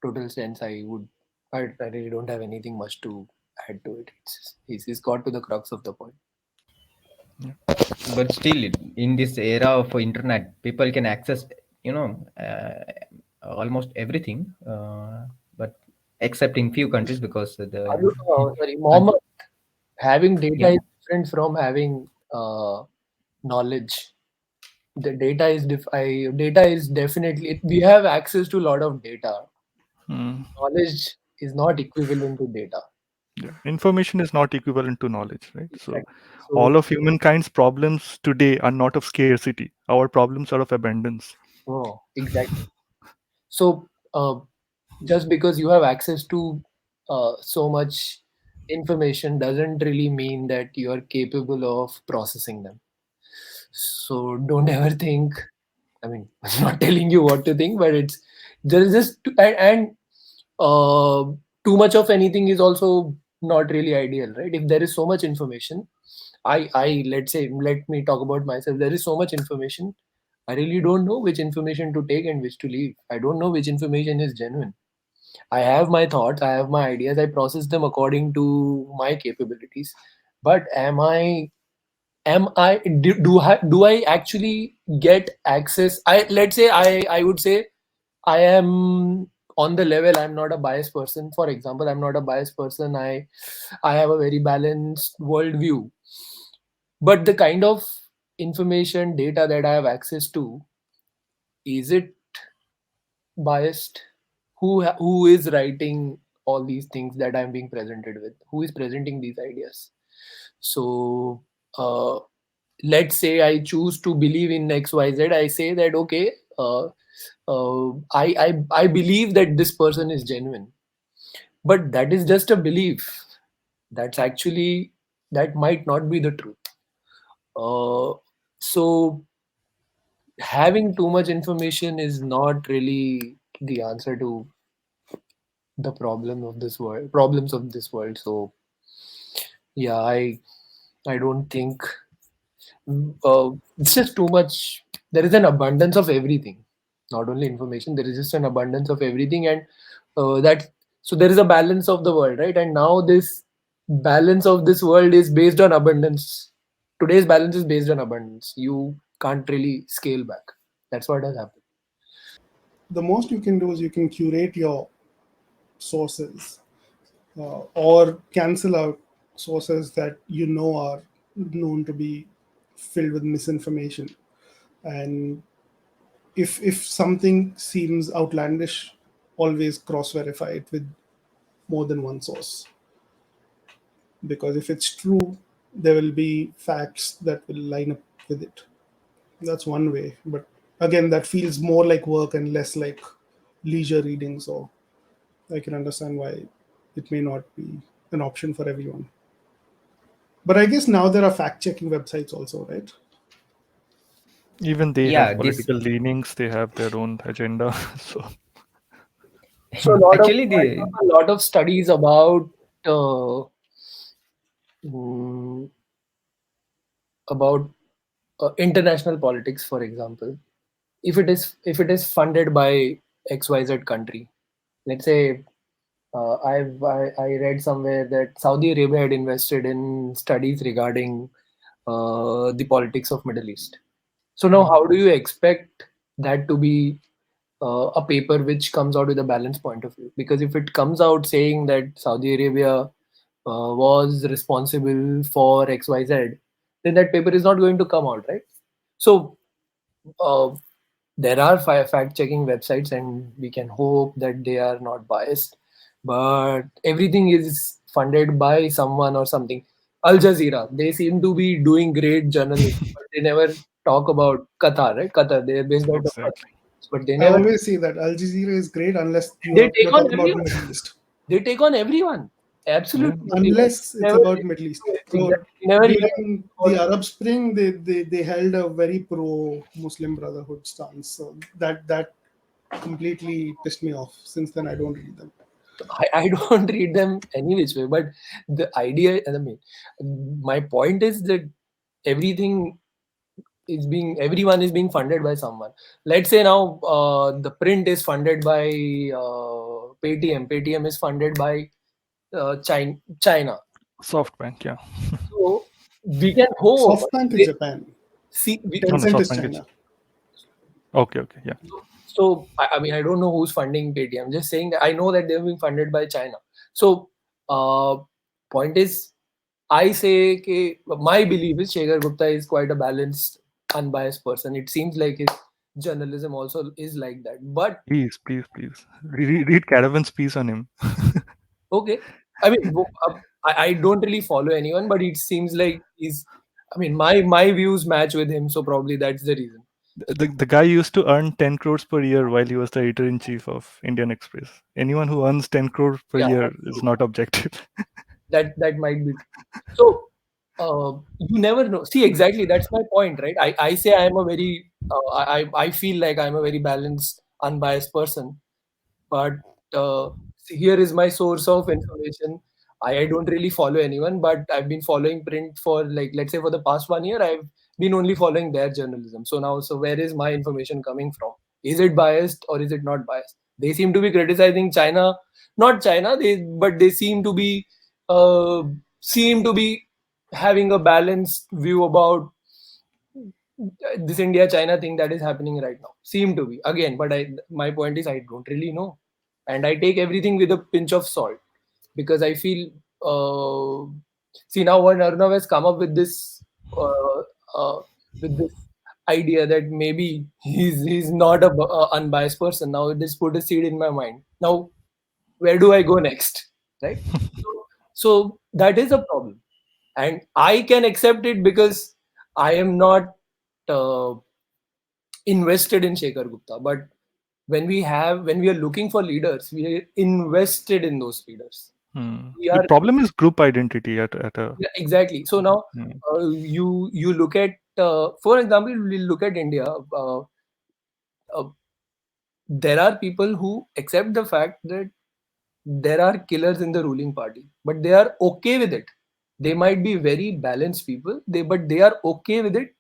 total sense. I really don't have anything much to add to it. He's got to the crux of the point. Yeah. But still, in this era of internet, people can access, you know uh, almost everything, but except in few countries because the Sorry, Mohammed, having data yeah. is different from having knowledge. The data is data is definitely, we have access to a lot of data. Mm. Knowledge is not equivalent to data. Yeah. Information is not equivalent to knowledge, right? So Exactly. all So, of humankind's problems today are not of scarcity. Our problems are of abundance. oh, exactly. So, just because you have access to so much information doesn't really mean that you are capable of processing them. So, don't ever think. I mean, I'm not telling you what to think, but it's there is just and too much of anything is also not really ideal, right? If there is so much information, I let's say, let me talk about myself. There is so much information. I really don't know which information to take and which to leave. I don't know which information is genuine. I have my thoughts, I have my ideas, I process them according to my capabilities. But do I actually get access? I let's say I would say I am on the level. I'm not a biased person. For example, I'm not a biased person. I have a very balanced worldview. But the kind of information data that I have access to, is it biased? Who is writing all these things that I'm being presented with? Who is presenting these ideas? So uh, let's say I choose to believe in XYZ. I say that okay, I believe that this person is genuine, but that is just a belief. That's actually, that might not be the truth. So having too much information is not really the answer to the problems of this world. So yeah, I don't think it's just too much. There is an abundance of everything, not only information. There is just an abundance of everything, and that so there is a balance of the world, right? And now this balance of this world is based on abundance. Today's balance is based on abundance. You can't really scale back. That's what has happened. The most you can do is you can curate your sources, or cancel out sources that you know are known to be filled with misinformation. And if something seems outlandish, always cross verify it with more than one source, because if it's true, there will be facts that will line up with it. That's one way, but again, that feels more like work and less like leisure reading. So I can understand why it may not be an option for everyone. But I guess now there are fact checking websites also, right? Even they Yeah, have this political leanings, they have their own agenda. So So actually I the saw a lot of studies uh, mm, about international politics, for example. If it is funded by XYZ country, let's say I read somewhere that Saudi Arabia had invested in studies regarding the politics of Middle East. So now, how do you expect that to be a paper which comes out with a balanced point of view? Because if it comes out saying that Saudi Arabia was responsible for XYZ, then that paper is not going to come out, right? So uh, there are fact checking websites, and we can hope that they are not biased. But everything is funded by someone or something. Al Jazeera, they seem to be doing great journalism, but they never talk about Qatar, right? Qatar, they're based out of Qatar, exactly. but they I never, always say that Al Jazeera is great unless they you're take on talking about everyone. Middle East. They take on everyone, Yeah. absolutely everyone. Unless it's Never, about Middle East. So exactly, never even during the Arab Spring, they held a very pro Muslim Brotherhood stance. So that completely pissed me off. Since then, I don't read them. I don't read them any which way, but the idea, I mean, my point is that everything everyone is being funded by someone. Let's say now the print is funded by Paytm. Paytm is funded by China. SoftBank, yeah. So we can hope. SoftBank is Japan. See, we, No, no, Tencent is SoftBank is China. okay, okay, yeah. So I mean, I don't know who's funding Paytm. I'm just saying that I know that they're being funded by China. So point is, I say my belief is Shekhar Gupta is quite a balanced, unbiased person. It seems like his journalism also is like that. But Please, please, please. Read Caravan's piece on him. okay, I mean, I don't really follow anyone, but it seems like he's. I mean, my views match with him, so probably that's the reason. The guy used to earn 10 crores per year while he was the editor in chief of Indian Express. Anyone who earns 10 crores per Yeah, year that's is true. not objective. That might be true. So you never know. See, exactly, that's my point, right? I say I am a very I feel like I'm a very balanced, unbiased person, but see, here is my source of information. I don't really follow anyone, but I've been following print for, like, let's say for the past 1 year. I've been only following their journalism. So now, so where is my information coming from? Is it biased or is it not biased? They seem to be criticizing China, not China. But they uh, seem to be having a balanced view about this India China thing that is happening right now. Seem to be again, but my point is I don't really know, and I take everything with a pinch of salt because I feel. See, now when Arnav has come up uh, uh, with this idea that maybe he's not a unbiased person. Now it has put a seed in my mind. Now where do I go next? Right. So that is a problem, and I can accept it because I am not uh, invested in Shekhar Gupta. But when we are looking for leaders, we are invested in those leaders. We The are problem is group identity at a. Yeah, exactly. So now Hmm. you look at, for example, we look at India. Uh, there are people who accept the fact that there are killers in the ruling party, but they are okay with it. They might be very balanced people, but they are okay with it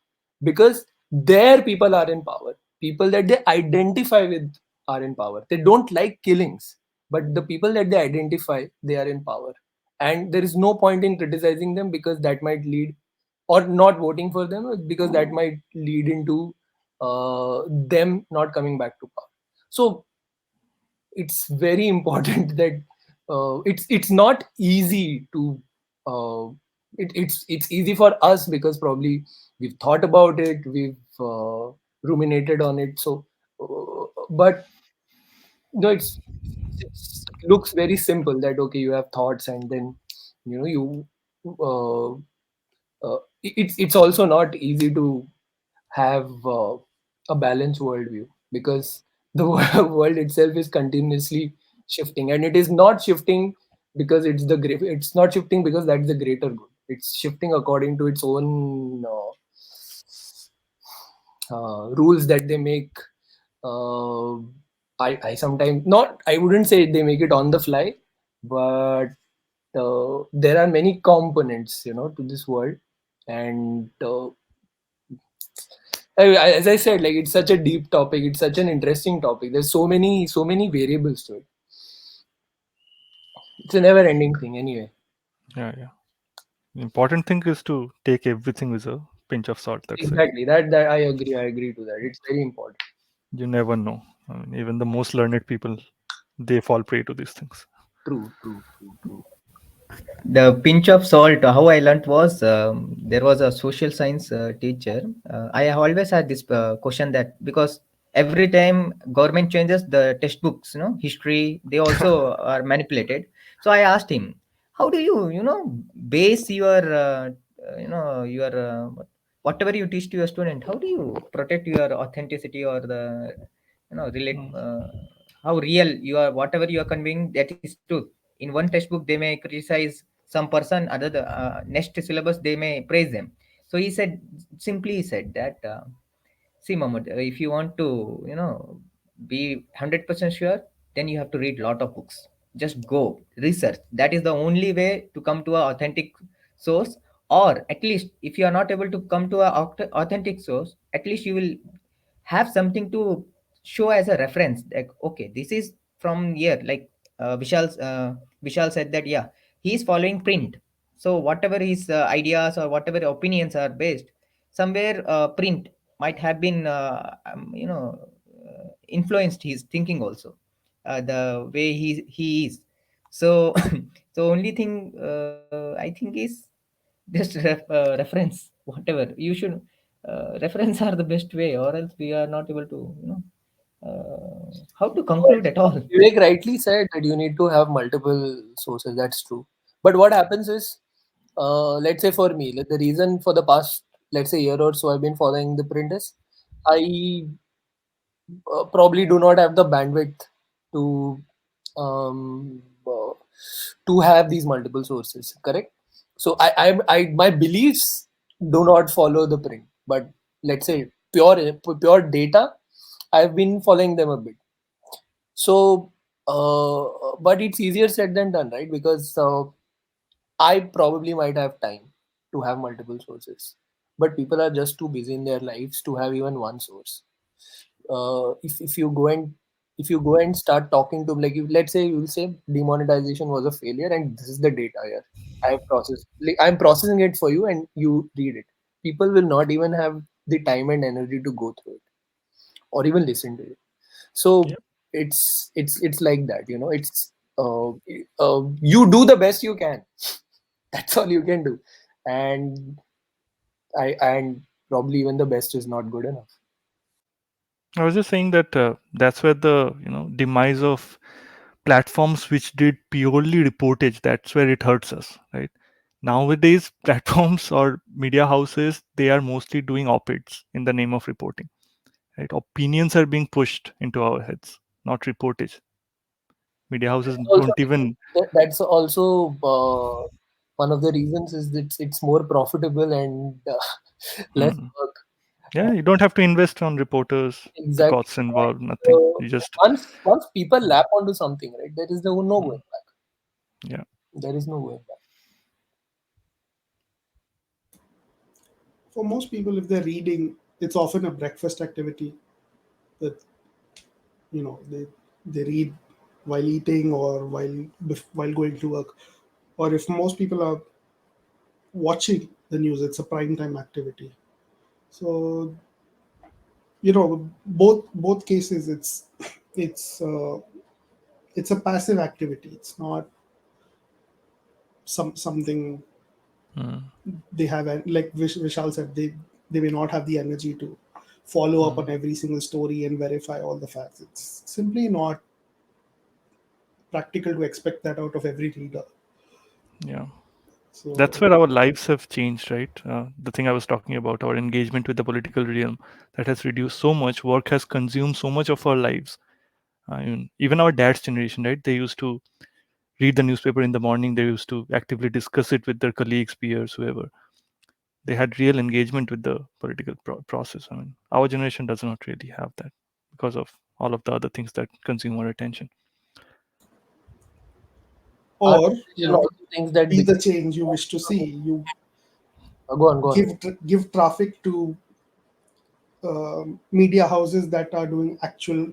because their people are in power. People that they identify with are in power. They don't like killings, but the people that they identify, they are in power, and there is no point in criticizing them because that might lead, or not voting for them because that might lead into them not coming back to power. So it's very important that it's not easy to uh, it's easy for us because probably we've thought about it, we've ruminated on it. So but no, it looks very simple that okay, you have thoughts and then you uh, it's also not easy to have a balanced worldview because the world itself is continuously shifting, and it is not shifting because it's not shifting because that's the greater good. It's shifting according to its own rules that they make. uh, I sometimes not, I wouldn't say they make it on the fly, but there are many components to this world, and as I said, like it's such a deep topic. It's such an interesting topic. There's so many variables to it. It's a never-ending thing, anyway. Yeah, yeah. The important thing is to take everything with a pinch of salt. That's it. Exactly. That I agree. I agree to that. It's very important. You never know. I mean, even the most learned people, they fall prey to these things. True. True. True. True. The pinch of salt, how I learnt was, there was a social science teacher. I have always had this question, that because every time government changes the textbooks, history, they also are manipulated. So I asked him, how do you base your your whatever you teach to your student, how do you protect your authenticity, or the relate, Mm. how real you are, whatever you are conveying, that is truth. In one textbook they may criticize some person, other next syllabus they may praise them. So he said, simply he said that, see, Mohammed, if you want to, be 100% sure, then you have to read lot of books. Just go research. That is the only way to come to a authentic source. Or at least, if you are not able to come to a authentic source, at least you will have something to show as a reference. Like, okay, this is from here. Like Vishal said that, yeah, he is following print. So whatever his ideas or whatever opinions are based, somewhere print might have been influenced his thinking also, the way he is. So the only thing I think is just reference whatever you should, reference are the best way, or else we are not able to, how to conclude at all. Vivek rightly said that you need to have multiple sources. That's true. But what happens is, let's say for me, like the reason for the past, let's say year or so, I've been following the print is, I probably do not have the bandwidth to uh, have these multiple sources. Correct. So I my beliefs do not follow the print, but let's say pure data, I've been following them a bit. So, but it's easier said than done, right? Because I probably might have time to have multiple sources, but people are just too busy in their lives to have even one source. If you go and start talking to, like, if, let's say you will say demonetization was a failure and this is the data here, I have processed, like, I'm processing it for you and you read it. People will not even have the time and energy to go through it or even listen to it. So Yeah. it's like that, it's you do the best you can. That's all you can do. And and probably even the best is not good enough. I was just saying that that's where the demise of platforms which did purely reportage, that's where it hurts us, right? Nowadays, platforms or media houses, they are mostly doing op-eds in the name of reporting, right? Opinions are being pushed into our heads, not reportage. Media houses Also, don't even. that's also one of the reasons is that it's more profitable and less Hmm. work. Yeah, you don't have to invest on reporters, the Exactly. costs involved, nothing. So You just. once people lap onto something, right, there is no Mm, going back. yeah. There is no going back. For most people, if they're reading, it's often a breakfast activity that they read while eating or while going to work. Or if most people are watching the news, it's a prime time activity. So both cases, it's it's a passive activity. It's not something Mm, they have, like Vishal said, they may not have the energy to follow up mm, on every single story and verify all the facts. It's simply not practical to expect that out of every reader. yeah. That's So where our lives have changed, right? The thing I was talking about, our engagement with the political realm, that has reduced so much. Work has consumed so much of our lives. I mean, even our dad's generation, right? They used to read the newspaper in the morning. They used to actively discuss it with their colleagues, peers, whoever. They had real engagement with the political process. I mean, our generation does not really have that because of all of the other things that consume our attention. Our or generation also thinks that be because, the change you wish to see. You go on. give traffic to media houses that are doing actual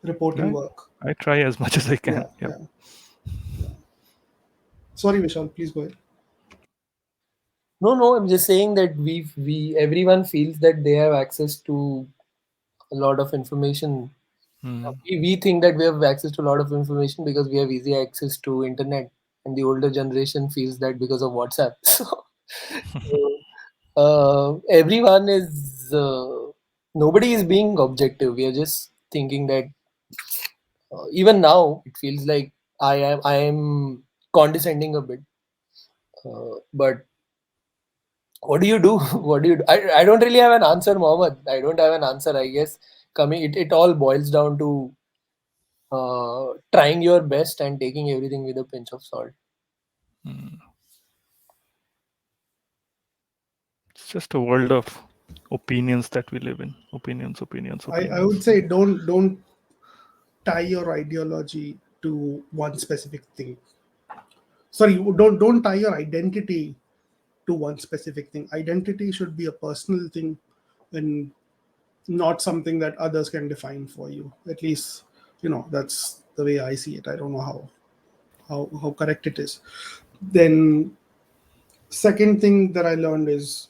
reporting I, work. I try as much as I Yeah, can. Yep. yeah, yeah. Sorry, Vishal, please go ahead. No, I'm just saying that we everyone feels that they have access to a lot of information. Mm, We think that we have access to a lot of information because we have easy access to internet, and the older generation feels that because of WhatsApp. So everyone is nobody is being objective. We are just thinking that even now it feels like I am condescending a bit, but what do you do? What do you do? I don't really have an answer, Mohammed. I don't have an answer. I guess coming it all boils down to trying your best and taking everything with a pinch of salt. mm. It's just a world of opinions that we live in. Opinions, opinions, I would opinions. say don't tie your ideology to one specific thing. Sorry, don't tie your identity to one specific thing. Identity should be a personal thing and not something that others can define for you. At least, that's the way I see it. I don't know how correct it is. Then second thing that I learned is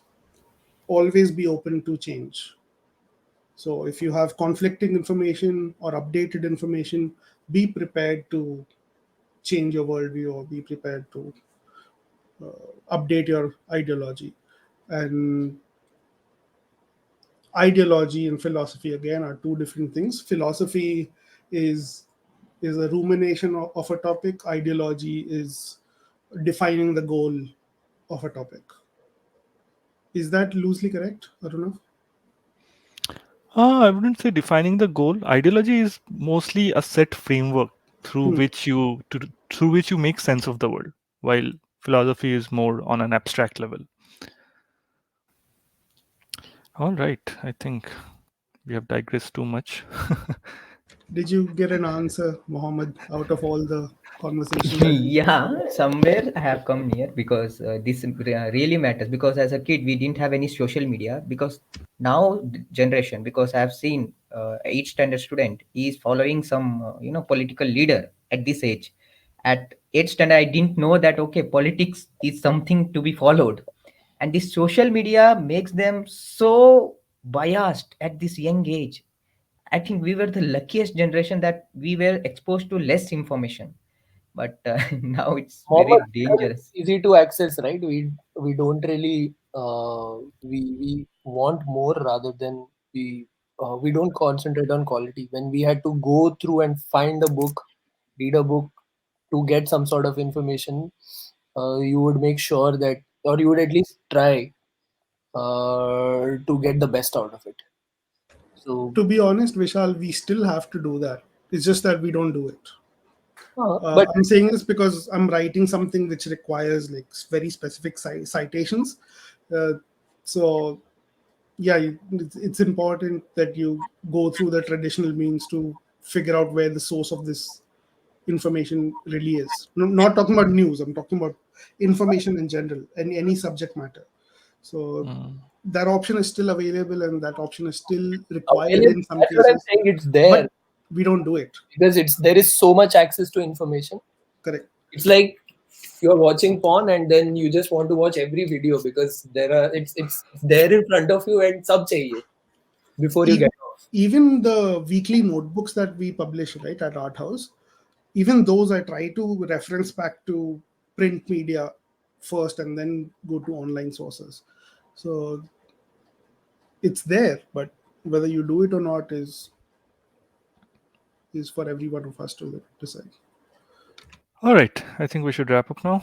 always be open to change. So if you have conflicting information or updated information, be prepared to change your worldview or be prepared to update your ideology. And ideology and philosophy again are two different things. Philosophy is is a rumination of a topic. Ideology is defining the goal of a topic. Is that loosely correct? I don't know. I wouldn't say defining the goal. Ideology is mostly a set framework through which you make sense of the world, while philosophy is more on an abstract level. All right, I think we have digressed too much. Did you get an answer, Mohammed, out of all the conversation that we had? Yeah, somewhere I have come near because this really matters. Because as a kid, we didn't have any social media. Because now generation, because I have seen each standard student is following some political leader at this age. At eighth standard, I didn't know that okay, politics is something to be followed, and this social media makes them so biased at this young age. I think we were the luckiest generation that we were exposed to less information, but now it's very Mohammed, because it's dangerous. easy to access, right? We don't really we want more rather than we don't concentrate on quality. When we had to go through and find a book, read a book to get some sort of information, you would make sure that, or you would at least try to get the best out of it. So, To be honest, Vishal, we still have to do that. It's just that we don't do it. but I'm saying this because I'm writing something which requires like very specific citations. Uh, so yeah, it's important that you go through the traditional means to figure out where the source of this information really is. Not talking about news. I'm talking about information in general and any subject matter. So Mm. that option is still available and that option is still required available, in some that's what I'm cases, saying. It's there but we don't do it. because there is so much access to information. Correct. It's like you're watching porn and then you just want to watch every video because it's there in front of you and sub chahiye before you even get off. even the weekly notebooks that we publish right at Arthaus, even those I try to reference back to print media first and then go to online sources. So it's there, but whether you do it or not is for every one of us to decide. All right, I think we should wrap up now.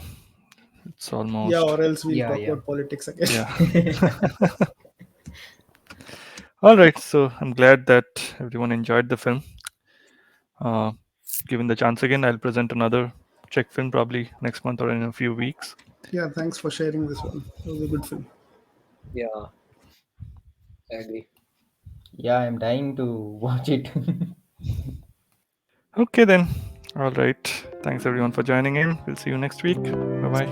It's Yeah, almost, or else we'll Yeah, talk yeah. about politics again. yeah. All right, so I'm glad that everyone enjoyed the film. Uh, Given the chance again, I'll present another Czech film probably next month or in a few weeks. Yeah, thanks for sharing this one. It was a good film. Yeah, I agree. Yeah, I'm dying to watch it. Okay, then. All right. Thanks everyone for joining in. We'll see you next week. Bye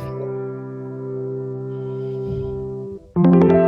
bye.